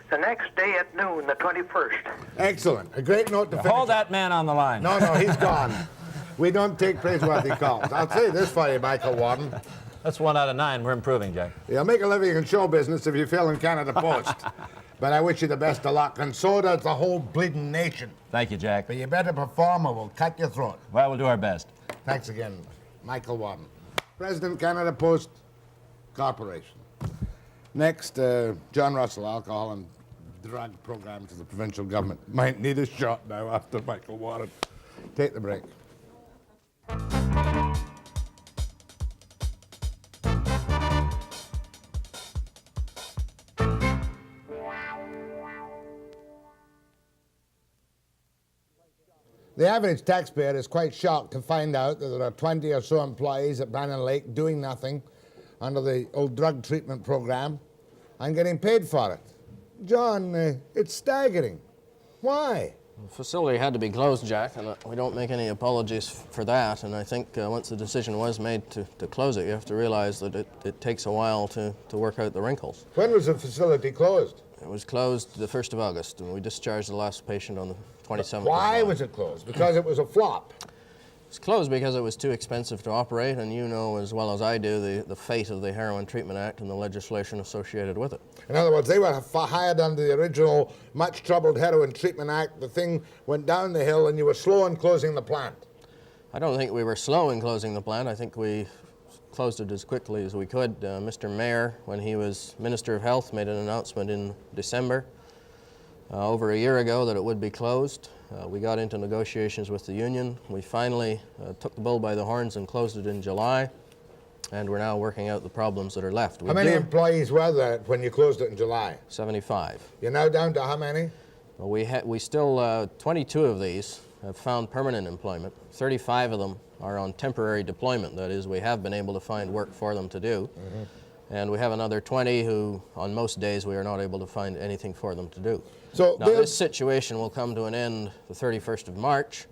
the next day at noon, the 21st. Excellent. A great note to finish. Hold that man on the line. No, he's gone. We don't take praiseworthy calls. I'll say this for you, Michael Warren. That's 1 out of 9. We're improving, Jack. You'll make a living in show business if you fail in Canada Post. But I wish you the best of luck, and so does the whole bleeding nation. Thank you, Jack. But you better perform or we'll cut your throat. Well, we'll do our best. Thanks again, Michael Warren. President, Canada Post Corporation. Next, John Russell, alcohol and drug program to the provincial government. Might need a shot now after Michael Warren. Take the break. The average taxpayer is quite shocked to find out that there are 20 or so employees at Brannen Lake doing nothing under the old drug treatment program and getting paid for it. John, it's staggering. Why? The facility had to be closed, Jack, and we don't make any apologies for that. And I think once the decision was made to close it, you have to realize that it takes a while to work out the wrinkles. When was the facility closed? It was closed the 1st of August, and we discharged the last patient on the 27th. Why was it closed? Because it was a flop. It's closed because it was too expensive to operate, and you know as well as I do the fate of the Heroin Treatment Act and the legislation associated with it. In other words, they were hired under the original much troubled Heroin Treatment Act. The thing went down the hill and you were slow in closing the plant. I don't think we were slow in closing the plant. I think we closed it as quickly as we could. Mr. Mayor, when he was Minister of Health, made an announcement in December, over a year ago, that it would be closed. We got into negotiations with the union. We finally took the bull by the horns and closed it in July, and we're now working out the problems that are left. How many employees were there when you closed it in July? 75. You're now down to how many? Well, we still, 22 of these have found permanent employment. 35 of them are on temporary deployment. That is, we have been able to find work for them to do. And we have another 20 who, on most days, we are not able to find anything for them to do. So now, this situation will come to an end the 31st of March,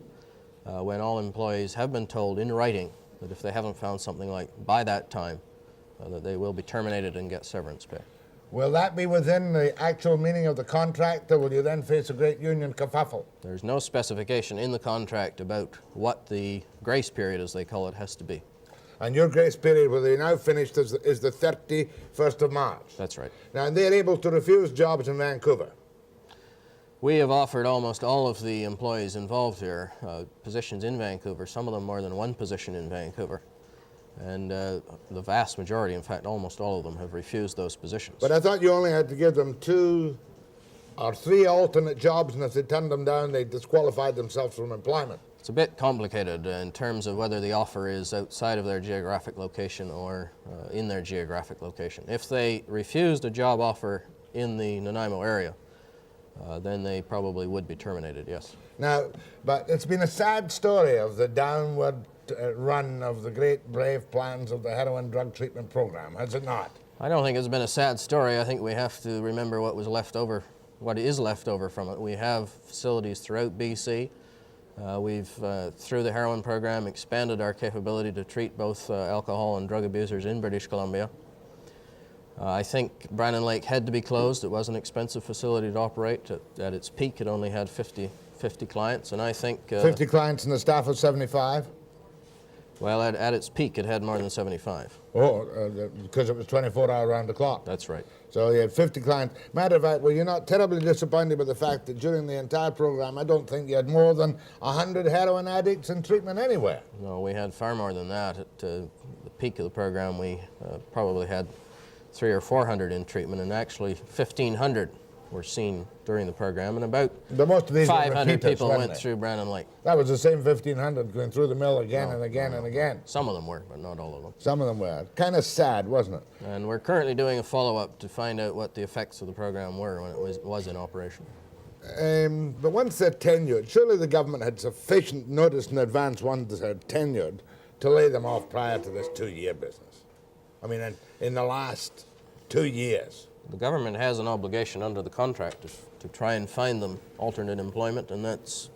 when all employees have been told in writing that if they haven't found something like by that time, that they will be terminated and get severance pay. Will that be within the actual meaning of the contract, or will you then face a great union kerfuffle? There's no specification in the contract about what the grace period, as they call it, has to be. And your grace period, where they now finished, is the 31st of March? That's right. Now, they're able to refuse jobs in Vancouver? We have offered almost all of the employees involved here positions in Vancouver, some of them more than one position in Vancouver. And the vast majority, in fact, almost all of them, have refused those positions. But I thought you only had to give them 2 or 3 alternate jobs, and if they turned them down, they disqualified themselves from employment. It's a bit complicated in terms of whether the offer is outside of their geographic location or in their geographic location. If they refused a job offer in the Nanaimo area, then they probably would be terminated, yes. Now, but it's been a sad story of the downward run of the great brave plans of the heroin drug treatment program, has it not? I don't think it's been a sad story. I think we have to remember what was left over, what is left over from it. We have facilities throughout BC. We've, through the heroin program, expanded our capability to treat both alcohol and drug abusers in British Columbia. I think Brannen Lake had to be closed. It was an expensive facility to operate. At its peak, it only had 50 clients, and I think... 50 clients and a staff of 75? Well, at its peak, it had more than 75. Oh, because it was 24 hours around the clock. That's right. So you had 50 clients. Matter of fact, well, you're not terribly disappointed with the fact that during the entire program, I don't think you had more than 100 heroin addicts in treatment anywhere. No, we had far more than that. At the peak of the program, we probably had 300 or 400 in treatment, and actually 1,500 were seen during the program, and about 500 people went through Brannen Lake. That was the same 1,500 going through the mill again and again and again. Some of them were, but not all of them. Some of them were. Kind of sad, wasn't it? And we're currently doing a follow-up to find out what the effects of the program were when it was in operation. But once they're tenured, surely the government had sufficient notice in advance once they're tenured to lay them off prior to this 2-year business. I mean, in the last 2 years. The government has an obligation under the contract to try and find them alternate employment, and that's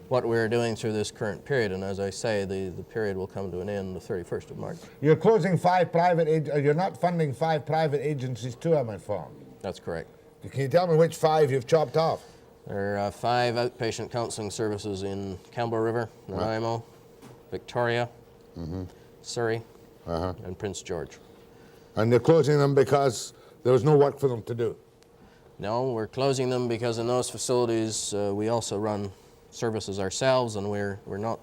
what we're doing through this current period. And as I say, the period will come to an end the 31st of March. You're closing 5 private, you're not funding 5 private agencies too, I'm informed. That's correct. Can you tell me which 5 you've chopped off? There are 5 outpatient counseling services in Campbell River, Nanaimo, Victoria, Surrey, and Prince George. And you're closing them because there was no work for them to do? No, we're closing them because in those facilities we also run services ourselves, and we're not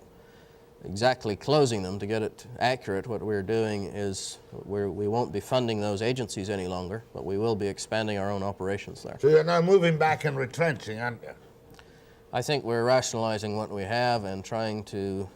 exactly closing them. To get it accurate, what we're doing is we won't be funding those agencies any longer, but we will be expanding our own operations there. So you're now moving back and retrenching, aren't you? I think we're rationalizing what we have and trying to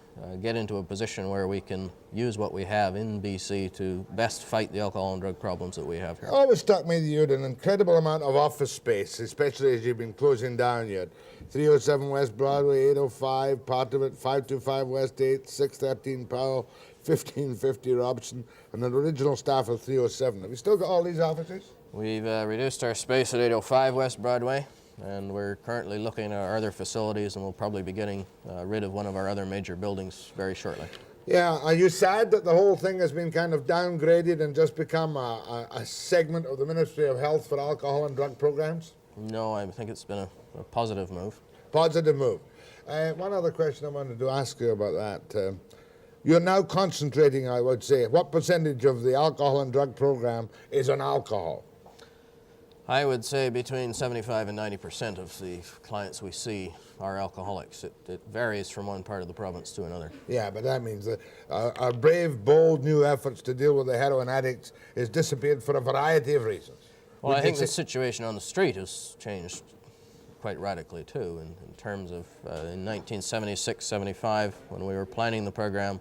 get into a position where we can use what we have in BC to best fight the alcohol and drug problems that we have here. It always struck me that you had an incredible amount of office space, especially as you've been closing down. You had 307 West Broadway, 805, part of it, 525 West 8, 613 Powell, 1550 Robson, and an original staff of 307. Have you still got all these offices? We've reduced our space at 805 West Broadway, and we're currently looking at our other facilities, and we'll probably be getting rid of one of our other major buildings very shortly. Yeah, are you sad that the whole thing has been kind of downgraded and just become a segment of the Ministry of Health for alcohol and drug programs? No, I think it's been a positive move. Positive move. One other question I wanted to ask you about that. You're now concentrating, I would say, what percentage of the alcohol and drug program is on alcohol? I would say between 75 and 90% of the clients we see are alcoholics. It varies from one part of the province to another. Yeah, but that means that our brave, bold new efforts to deal with the heroin addicts is disappeared for a variety of reasons. Well, I think the situation on the street has changed quite radically too, in terms of in 1976-75, when we were planning the program,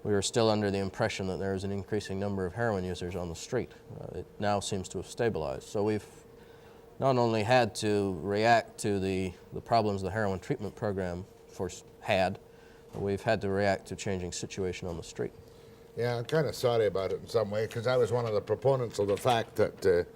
we were still under the impression that there was an increasing number of heroin users on the street. It now seems to have stabilized. So we've not only had to react to the problems the heroin treatment program had, but we've had to react to changing situation on the street. Yeah, I'm kind of sorry about it in some way, because I was one of the proponents of the fact that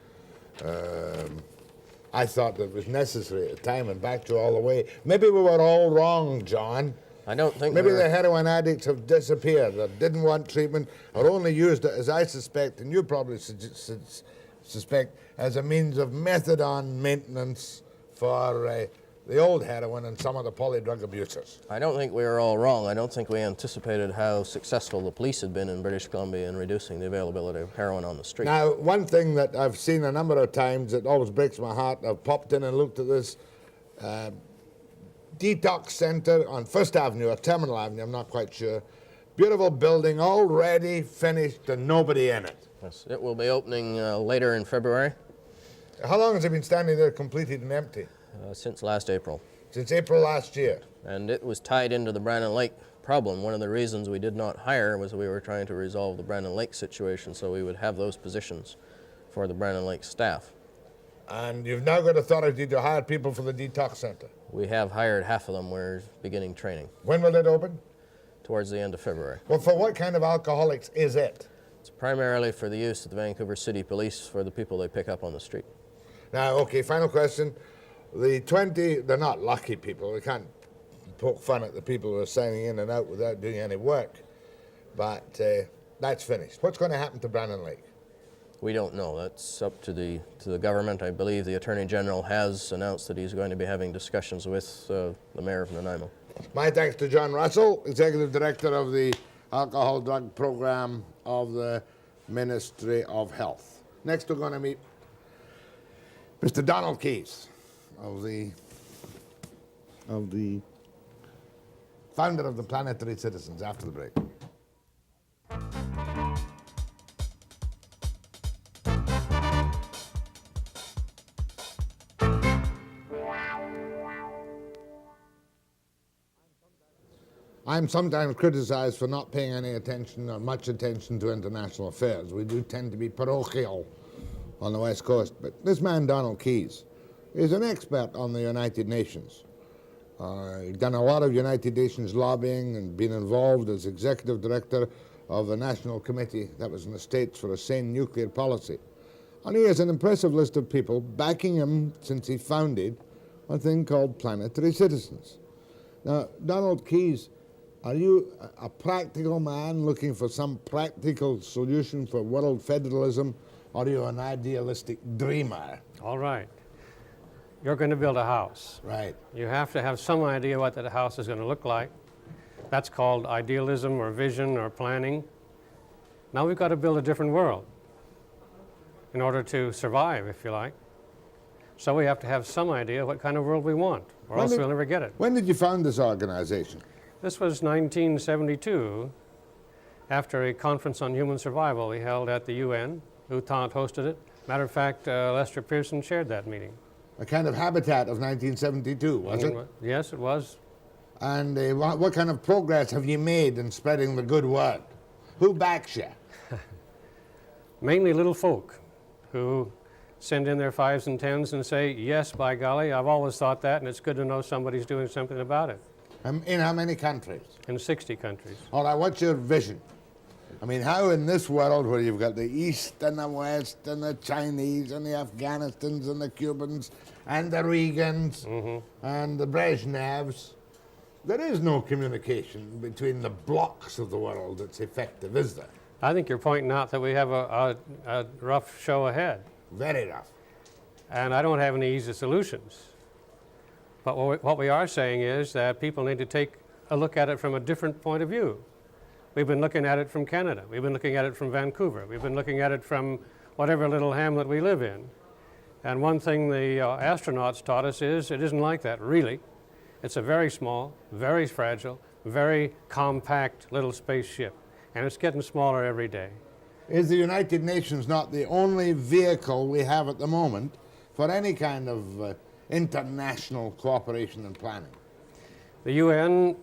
I thought that it was necessary at the time, and back to all the way. Maybe we were all wrong, John. I don't think maybe the heroin addicts have disappeared, or didn't want treatment, or only used it, as I suspect, and you probably suspect, as a means of methadone maintenance for the old heroin and some of the polydrug abusers. I don't think we were all wrong. I don't think we anticipated how successful the police had been in British Columbia in reducing the availability of heroin on the street. Now, one thing that I've seen a number of times that always breaks my heart, I've popped in and looked at this detox center on First Avenue or Terminal Avenue, I'm not quite sure. Beautiful building, all ready, finished, and nobody in it. Yes, it will be opening later in February. How long has it been standing there completed and empty? Since last April. Since April last year? And it was tied into the Brannen Lake problem. One of the reasons we did not hire was we were trying to resolve the Brannen Lake situation so we would have those positions for the Brannen Lake staff. And you've now got authority to hire people for the detox center? We have hired half of them. We're beginning training. When will it open? Towards the end of February. Well, for what kind of alcoholics is it? It's primarily for the use of the Vancouver City Police for the people they pick up on the street. Now, okay, final question. The 20, they're not lucky people. We can't poke fun at the people who are signing in and out without doing any work. But that's finished. What's going to happen to Brannen Lake? We don't know. That's up to the government. I believe the Attorney General has announced that he's going to be having discussions with the Mayor of Nanaimo. My thanks to John Russell, Executive Director of the Alcohol Drug Program of the Ministry of Health. Next we're going to meet Mr. Donald Keyes, of the founder of the Planetary Citizens, after the break. I'm sometimes criticized for not paying any attention or much attention to international affairs. We do tend to be parochial on the West Coast. But this man, Donald Keyes, is an expert on the United Nations. He's done a lot of United Nations lobbying and been involved as executive director of the National Committee, that was in the States, for a sane nuclear policy. And he has an impressive list of people backing him since he founded a thing called Planetary Citizens. Now, Donald Keyes, are you a practical man looking for some practical solution for world federalism, or are you an idealistic dreamer? All right. You're going to build a house. Right. You have to have some idea what that house is going to look like. That's called idealism or vision or planning. Now we've got to build a different world in order to survive, if you like. So we have to have some idea what kind of world we want, or else we'll never get it. When did you found this organization? This was 1972, after a conference on human survival we held at the UN. Utah hosted it. Matter of fact, Lester Pearson chaired that meeting. A kind of habitat of 1972, was it? Yes, it was. And what kind of progress have you made in spreading the good word? Who backs you? Mainly little folk who send in their 5s and 10s and say, yes, by golly, I've always thought that, and it's good to know somebody's doing something about it. In how many countries? In 60 countries. All right, what's your vision? I mean, how in this world where you've got the East and the West and the Chinese and the Afghanistans and the Cubans and the Reagans and the Brezhnevs, there is no communication between the blocks of the world that's effective, is there? I think you're pointing out that we have a rough show ahead. Very rough. And I don't have any easy solutions. But what we are saying is that people need to take a look at it from a different point of view. We've been looking at it from Canada. We've been looking at it from Vancouver. We've been looking at it from whatever little hamlet we live in. And one thing the astronauts taught us is it isn't like that, really. It's a very small, very fragile, very compact little spaceship, and it's getting smaller every day. Is the United Nations not the only vehicle we have at the moment for any kind of international cooperation and planning? The UN,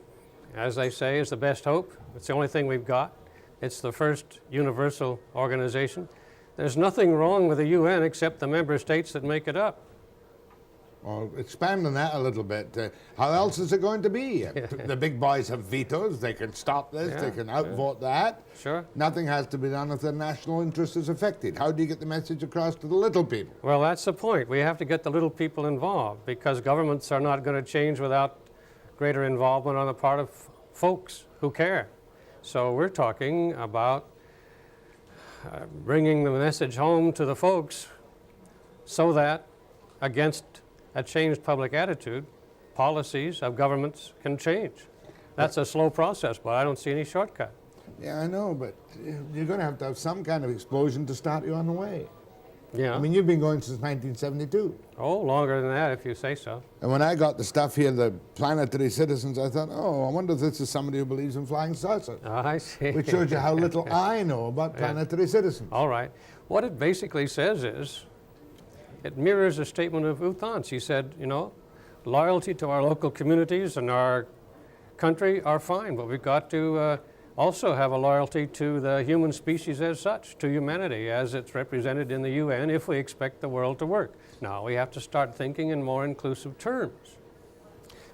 as they say, is the best hope. It's the only thing we've got. It's the first universal organization. There's nothing wrong with the UN except the member states that make it up. Well, expand on that a little bit. How else is it going to be? The big boys have vetoes. They can stop this. They can outvote that. Sure. Nothing has to be done if the national interest is affected. How do you get the message across to the little people? Well, that's the point. We have to get the little people involved because governments are not going to change without greater involvement on the part of folks who care. So we're talking about bringing the message home to the folks so that against a changed public attitude, policies of governments can change. That's a slow process, but I don't see any shortcut. Yeah, I know, but you're going to have some kind of explosion to start you on the way. Yeah. I mean, you've been going since 1972. Oh, longer than that, if you say so. And when I got the stuff here, the Planetary Citizens, I thought, oh, I wonder if this is somebody who believes in flying saucers. Oh, I see. Which shows you how little I know about Planetary Citizens. All right. What it basically says is, it mirrors a statement of U Thant's. He said, you know, loyalty to our local communities and our country are fine, but we've got to also have a loyalty to the human species as such, to humanity as it's represented in the UN if we expect the world to work. Now, we have to start thinking in more inclusive terms.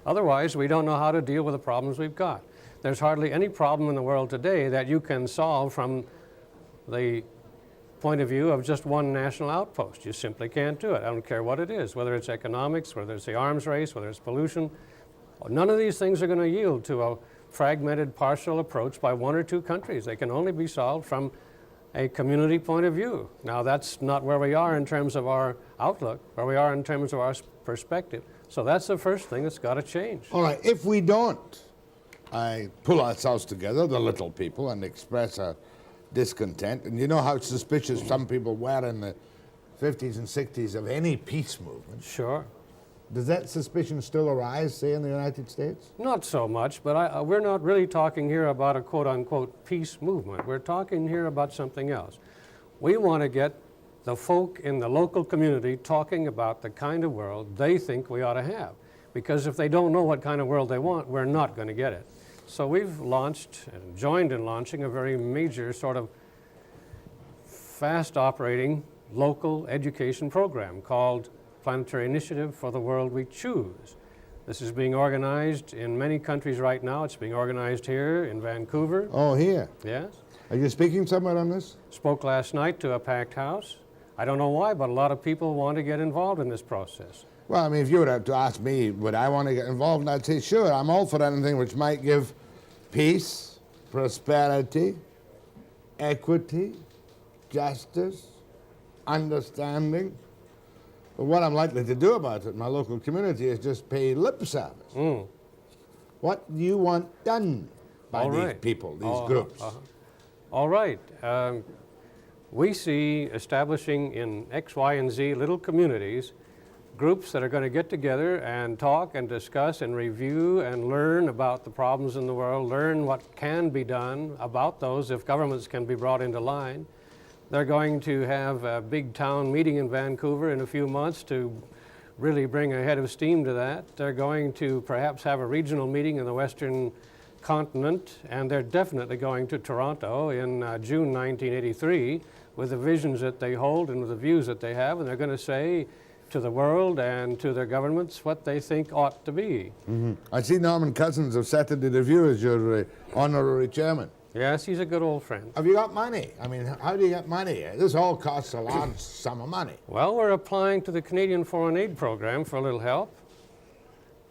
Otherwise, we don't know how to deal with the problems we've got. There's hardly any problem in the world today that you can solve from the point of view of just one national outpost. You simply can't do it. I don't care what it is, whether it's economics, whether it's the arms race, whether it's pollution. None of these things are going to yield to a fragmented, partial approach by one or two countries. They can only be solved from a community point of view. Now, that's not where we are in terms of our outlook, where we are in terms of our perspective. So that's the first thing that's got to change. All right, if we don't pull ourselves together, the little people, and express our discontent, and you know how suspicious some people were in the 50s and 60s of any peace movement. Sure. Does that suspicion still arise, say, in the United States? Not so much, but we're not really talking here about a quote-unquote peace movement. We're talking here about something else. We want to get the folk in the local community talking about the kind of world they think we ought to have. Because if they don't know what kind of world they want, we're not going to get it. So we've launched and joined in launching a very major sort of fast-operating local education program called Planetary Initiative for the World We Choose. This is being organized in many countries right now. It's being organized here in Vancouver. Oh, here? Yes. Are you speaking somewhere on this? Spoke last night to a packed house. I don't know why, but a lot of people want to get involved in this process. Well, I mean, if you were to ask me, would I want to get involved, and I'd say, sure, I'm all for anything which might give peace, prosperity, equity, justice, understanding. But what I'm likely to do about it in my local community is just pay lip service. What do you want done by these people, these groups? All right. We see establishing in X, Y, and Z little communities groups that are going to get together and talk and discuss and review and learn about the problems in the world, learn what can be done about those if governments can be brought into line. They're going to have a big town meeting in Vancouver in a few months to really bring a head of steam to that. They're going to perhaps have a regional meeting in the Western continent, and they're definitely going to Toronto in June 1983 with the visions that they hold and with the views that they have, and they're going to say to the world and to their governments what they think ought to be. I see Norman Cousins of Saturday Review as your honorary chairman. Yes, he's a good old friend. Have you got money? I mean, how do you get money? This all costs a large sum of money. Well, we're applying to the Canadian Foreign Aid Program for a little help.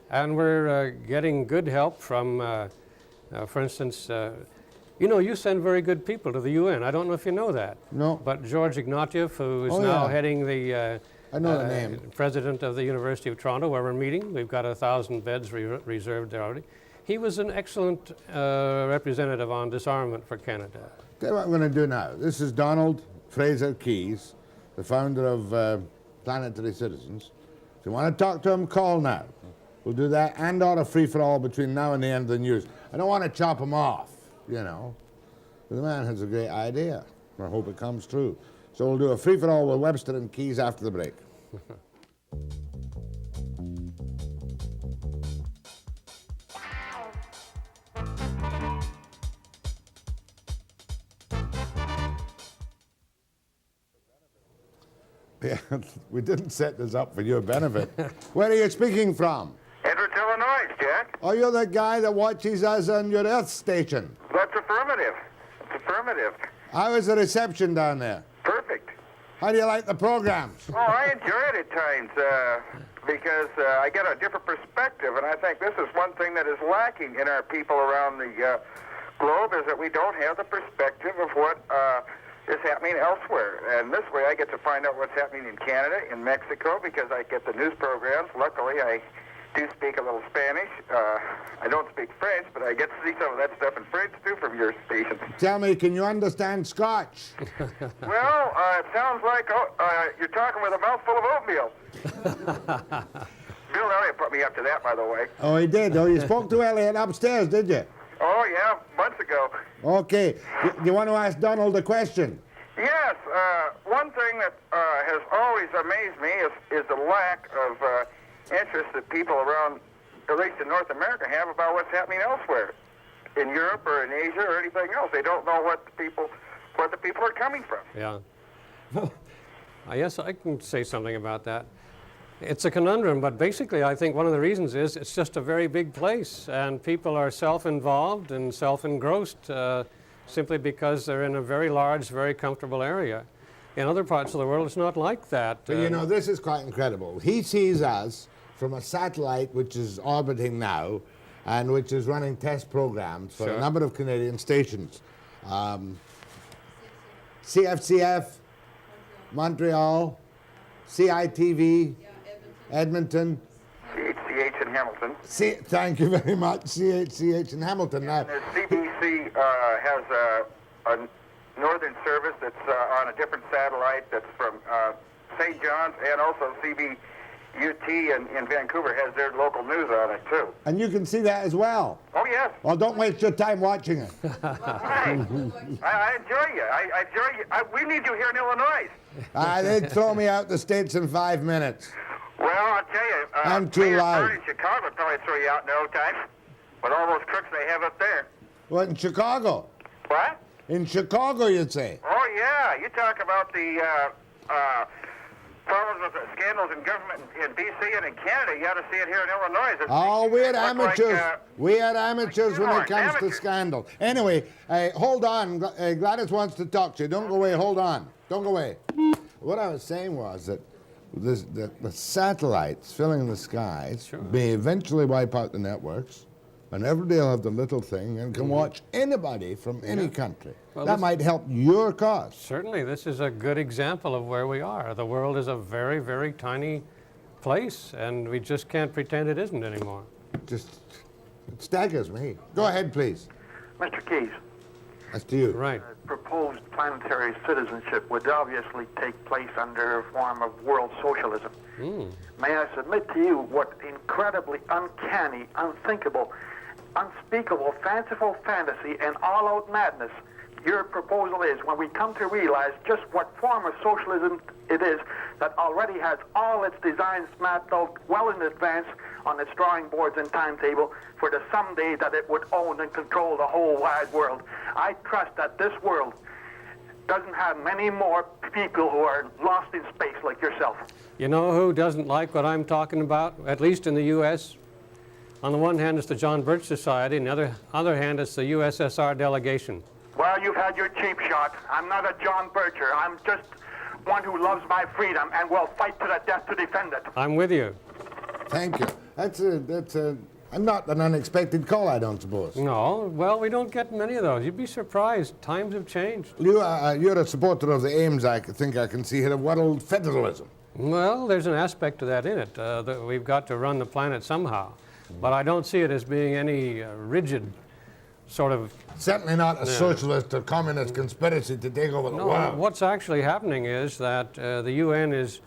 And we're getting good help from, for instance, you know, you send very good people to the UN. I don't know if you know that. No. But George Ignatieff, who is now heading the I know the name. President of the University of Toronto, where we're meeting. We've got 1,000 beds reserved there already. He was an excellent representative on disarmament for Canada. Tell you what I'm going to do now. This is Donald Fraser Keyes, the founder of Planetary Citizens. If you want to talk to him, call now. We'll do that and or a free-for-all between now and the end of the news. I don't want to chop him off, you know. But the man has a great idea. I hope it comes true. So we'll do a free-for-all with Webster and Keys after the break. Yeah, we didn't set this up for your benefit. Where are you speaking from? Edwards, Illinois, Jack. Oh, you're the guy that watches us on your Earth station. That's affirmative. It's affirmative. How is the reception down there? Perfect. How do you like the programs? Oh, I enjoy it at times because I get a different perspective, and I think this is one thing that is lacking in our people around the globe is that we don't have the perspective of what is happening elsewhere. And this way I get to find out what's happening in Canada, in Mexico, because I get the news programs. Luckily, I do speak a little Spanish. I don't speak French, but I get to see some of that stuff in French, too, from your stations. Tell me, can you understand Scotch? Well, it sounds like you're talking with a mouthful of oatmeal. Bill Elliott put me up to that, by the way. Oh, he did. Oh, you spoke to Elliot upstairs, did you? Oh, yeah, months ago. Okay. You want to ask Donald a question? Yes. One thing that has always amazed me is the lack of interest that people around, at least in North America, have about what's happening elsewhere, in Europe or in Asia or anything else. They don't know where the people are coming from. Yeah. Yes, I can say something about that. It's a conundrum, but basically I think one of the reasons is it's just a very big place, and people are self-involved and self-engrossed simply because they're in a very large, very comfortable area. In other parts of the world, it's not like that. But you know, this is quite incredible. He sees us from a satellite which is orbiting now and which is running test programs for a number of Canadian stations. CFCF, Montreal, CITV, Edmonton. CHCH in Hamilton. Thank you very much, CHCH in Hamilton. Now, CBC has a northern service that's on a different satellite that's from St. John's, and also CBUT in Vancouver has their local news on it, too. and you can see that as well. Oh, yes. Well, don't waste your time watching it. Right. I enjoy you. I enjoy you. We need you here in Illinois. They'd throw me out the States in 5 minutes. Well, I'll tell you. I'm too Mayor loud. Byrne in Chicago would probably throw you out in no time. With all those crooks they have up there. What, in Chicago? What? In Chicago, you'd say? Oh, yeah. You talk about the problems with the scandals in government in B.C. and in Canada. You ought to see it here in Illinois. Oh, we're amateurs. We're amateurs when it comes to scandal. Anyway, hold on. Gladys wants to talk to you. Don't go away. Hold on. Don't go away. What I was saying was that the satellites filling the skies may eventually wipe out the networks, and everybody will have the little thing and can watch anybody from any country. Well, that might help your cause. Certainly, this is a good example of where we are. The world is a very, very tiny place, and we just can't pretend it isn't anymore. It staggers me. Go ahead, please. Mr. Keys. That's to you. Right. Proposed planetary citizenship would obviously take place under a form of world socialism. May I submit to you what incredibly uncanny, unthinkable, unspeakable, fanciful fantasy and all-out madness your proposal is when we come to realize just what form of socialism it is that already has all its designs mapped out well in advance on its drawing boards and timetable for the someday that it would own and control the whole wide world. I trust that this world doesn't have many more people who are lost in space like yourself. You know who doesn't like what I'm talking about, at least in the U.S.? On the one hand, it's the John Birch Society, and the other hand, it's the USSR delegation. Well, you've had your cheap shot. I'm not a John Bircher. I'm just one who loves my freedom and will fight to the death to defend it. I'm with you. Thank you. That's not an unexpected call, I don't suppose. No, well, we don't get many of those. You'd be surprised. Times have changed. You're a supporter of the aims, I think I can see here, of world federalism. Well, there's an aspect to that in it. That we've got to run the planet somehow. But I don't see it as being any rigid sort of... Certainly not a socialist or communist conspiracy to take over the world. What's actually happening is that the UN is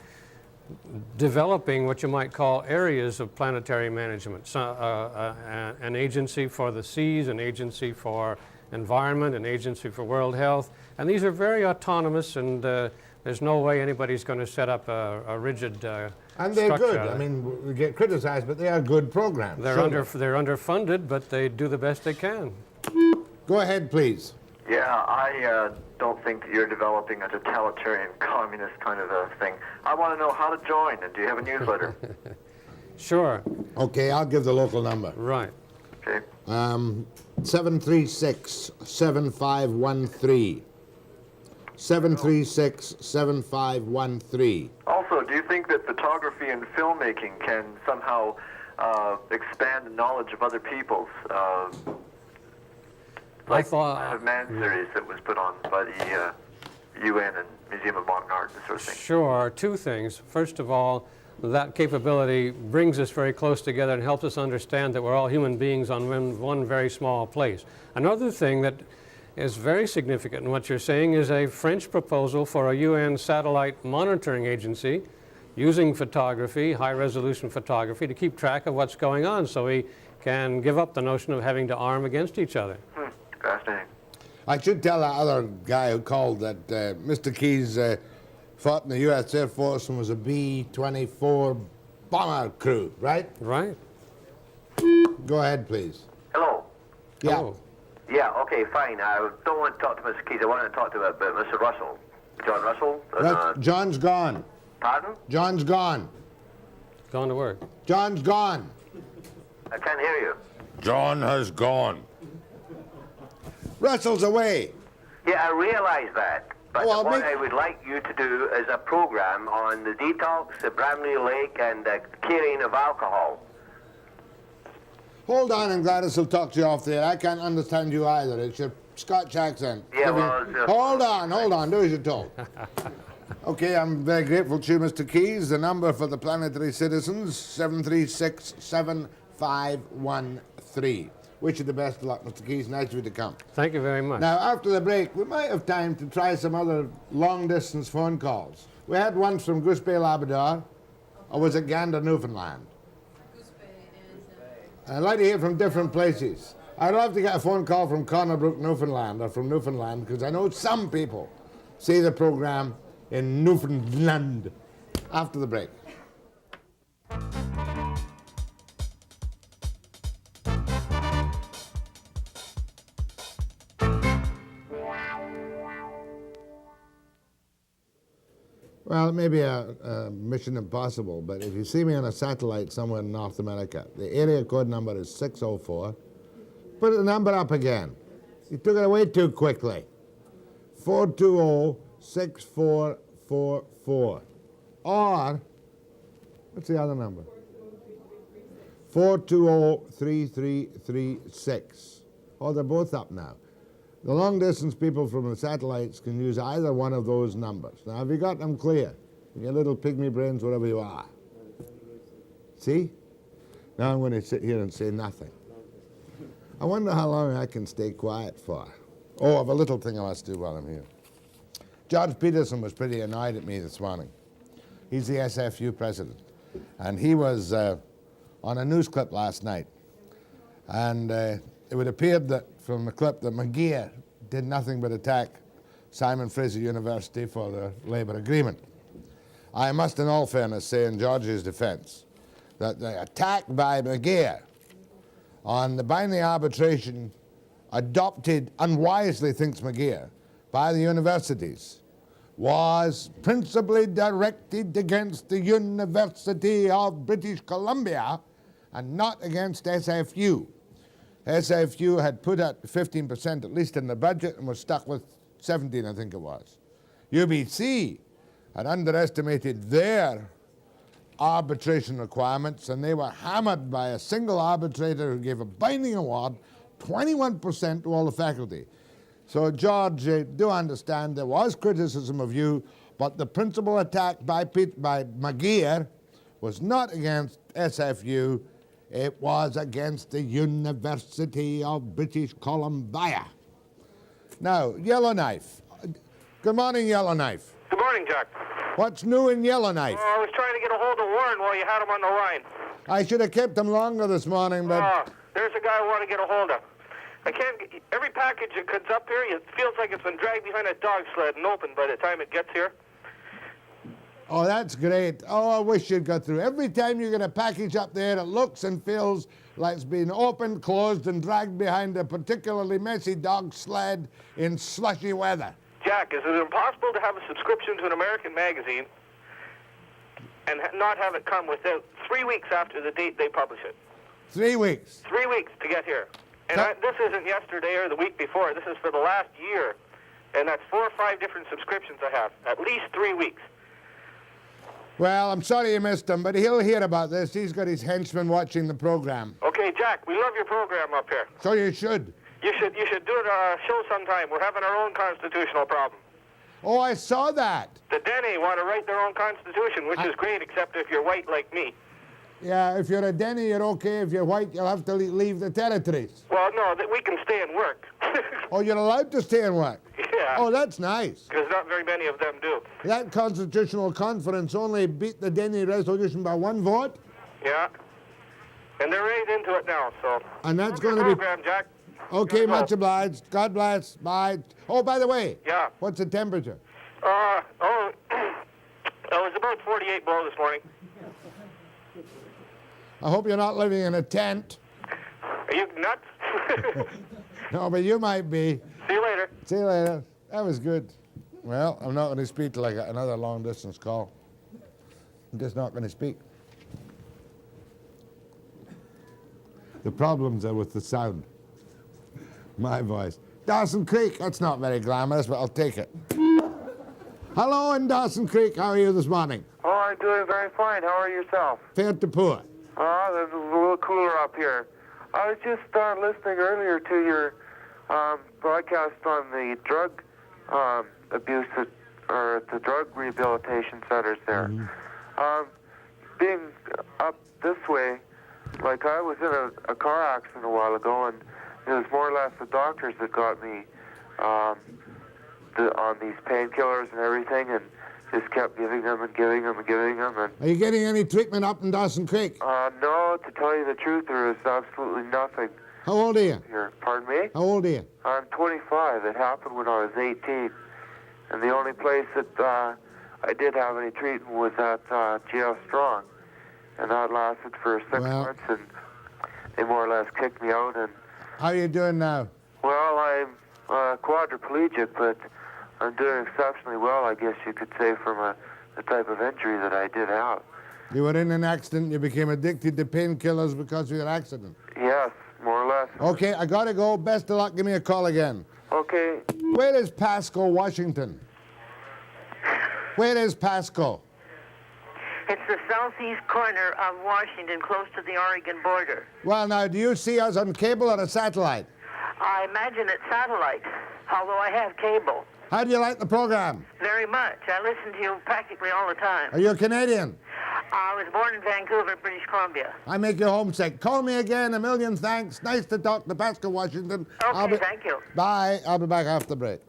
developing what you might call areas of planetary management. So, an agency for the seas, an agency for environment, an agency for world health. And these are very autonomous, and there's no way anybody's going to set up a rigid and they're structure. good. I mean, we get criticized, but they are good programs. They're underfunded, but they do the best they can. Go ahead, please. Yeah, I don't think that you're developing a totalitarian communist kind of a thing. I want to know how to join, and do you have a newsletter? Sure. Okay, I'll give the local number. Right. Okay. 736-7513. 736-7513. Also, do you think that photography and filmmaking can somehow expand the knowledge of other peoples? Like the Man series that was put on by the UN and Museum of Modern Art, this sort of thing. Sure. Two things. First of all, that capability brings us very close together and helps us understand that we're all human beings on one very small place. Another thing that is very significant in what you're saying is a French proposal for a UN satellite monitoring agency using photography, high-resolution photography, to keep track of what's going on so we can give up the notion of having to arm against each other. Fascinating. I should tell that other guy who called that Mr. Keyes fought in the U.S. Air Force and was a B-24 bomber crew, right? Right. Go ahead, please. Hello. Yeah. Hello. Yeah, okay, fine. I don't want to talk to Mr. Keys. I want to talk to Mr. Russell. John Russell? John's gone. Pardon? John's gone. Gone to work. John's gone. I can't hear you. John has gone. Russell's away. Yeah, I realize that. But Well, what I would like you to do is a program on the detox of Brannen Lake and the carrying of alcohol. Hold on, and Gladys will talk to you off there. I can't understand you either. It's your Scotch accent. Yeah, well, Hold on. Do as you're told. Okay, I'm very grateful to you, Mr. Keyes. The number for the Planetary Citizens, 736-7513. Wish you the best of luck, Mr. Keyes. Nice of you to come. Thank you very much. Now, after the break, we might have time to try some other long-distance phone calls. We had one from Goose Bay, Labrador, or was it Gander, Newfoundland? I'd like to hear from different places. I'd love to get a phone call from Cornerbrook, Newfoundland, or from Newfoundland, because I know some people see the program in Newfoundland. After the break. Well, it may be a mission impossible, but if you see me on a satellite somewhere in North America, the area code number is 604. Put the number up again. You took it away too quickly. 420-6444. Or, what's the other number? 420-3336. Oh, they're both up now. The long-distance people from the satellites can use either one of those numbers. Now, have you got them clear? Your little pygmy brains, wherever you are. See? Now I'm going to sit here and say nothing. I wonder how long I can stay quiet for. Oh, I have a little thing I must do while I'm here. George Peterson was pretty annoyed at me this morning. He's the SFU president. And he was on a news clip last night. And it would appear that from the clip that McGeer did nothing but attack Simon Fraser University for the labour agreement. I must in all fairness say in George's defence that the attack by McGeer on the binding arbitration adopted, unwisely thinks McGeer, by the universities was principally directed against the University of British Columbia and not against SFU. SFU had put out 15% at least in the budget and was stuck with 17, I think it was. UBC had underestimated their arbitration requirements, and they were hammered by a single arbitrator who gave a binding award, 21% to all the faculty. So, George, do understand there was criticism of you, but the principal attack by McGeer was not against SFU, it was against the University of British Columbia. Now, Yellowknife. Good morning, Yellowknife. Good morning, Jack. What's new in Yellowknife? I was trying to get a hold of Warren while you had him on the line. I should have kept him longer this morning, but... There's a guy I want to get a hold of. I can't. Every package that comes up here, it feels like it's been dragged behind a dog sled and opened by the time it gets here. Oh, that's great. Oh, I wish you'd got through. Every time you get a package up there, it looks and feels like it's been opened, closed, and dragged behind a particularly messy dog sled in slushy weather. Jack, is it impossible to have a subscription to an American magazine and not have it come within 3 weeks after the date they publish it? 3 weeks. 3 weeks to get here. And this isn't yesterday or the week before. This is for the last year. And that's 4 or 5 different subscriptions I have. At least 3 weeks. Well, I'm sorry you missed him, but he'll hear about this. He's got his henchmen watching the program. Okay, Jack, we love your program up here. So you should. You should do a show sometime. We're having our own constitutional problem. Oh, I saw that. The Dene want to write their own constitution, which is great, except if you're white like me. Yeah, if you're a Denny, you're okay. If you're white, you'll have to leave the territories. Well, no, we can stay and work. Oh, you're allowed to stay and work? Yeah. Oh, that's nice. Because not very many of them do. That constitutional conference only beat the Denny resolution by 1 vote? Yeah. And they're right into it now, so... And that's going to be... program, Jack. Okay, much obliged. God bless. Bye. Oh, by the way. Yeah. What's the temperature? It was about 48 below this morning. I hope you're not living in a tent. Are you nuts? No, but you might be. See you later. See you later. That was good. Well, I'm not going to speak till I got another long-distance call. I'm just not going to speak. The problems are with the sound. My voice. Dawson Creek, that's not very glamorous, but I'll take it. Hello in Dawson Creek. How are you this morning? Oh, I'm doing very fine. How are yourself? Fair to poor. It's a little cooler up here. I was just listening earlier to your broadcast on the drug abuse or the drug rehabilitation centers there. Being up this way, like I was in a car accident a while ago, and it was more or less the doctors that got me on these painkillers and everything, and just kept giving them and giving them and giving them. And Are you getting any treatment up in Dawson Creek? no, to tell you the truth, there is absolutely nothing. How old are you? Here, pardon me? How old are you? I'm 25. It happened when I was 18, and the only place that I did have any treatment was at J.F. Strong, and that lasted for 6 months, and they more or less kicked me out. And how are you doing now? Well, I'm quadriplegic, but I'm doing exceptionally well, I guess you could say, from the type of injury that I did have. You were in an accident, you became addicted to painkillers because of your accident? Yes, more or less. Okay, I gotta go. Best of luck. Give me a call again. Okay. Where is Pasco, Washington? Where is Pasco? It's the southeast corner of Washington, close to the Oregon border. Well, now, do you see us on cable or a satellite? I imagine it's satellite, although I have cable. How do you like the program? Very much. I listen to you practically all the time. Are you a Canadian? I was born in Vancouver, British Columbia. I make you homesick. Call me again. A million thanks. Nice to talk to Pasco, Washington. Okay, thank you. Bye. I'll be back after the break.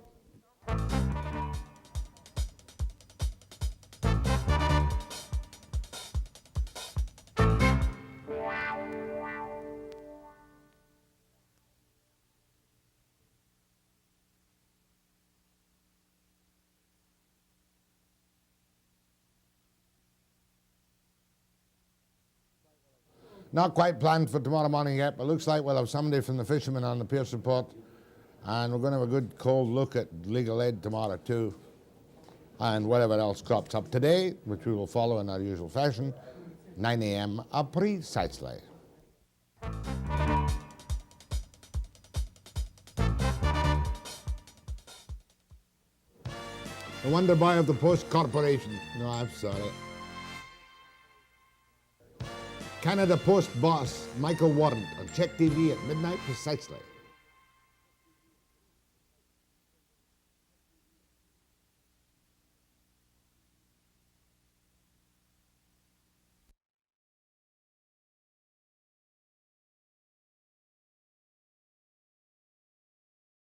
Not quite planned for tomorrow morning yet, but looks like we'll have somebody from the fishermen on the Pierce Report. And we're going to have a good cold look at legal aid tomorrow too. And whatever else crops up today, which we will follow in our usual fashion, 9 a.m. precisely. The Wonder Boy of the Post Corporation. No, I'm sorry. Canada Post boss Michael Warrant on Check TV at midnight precisely.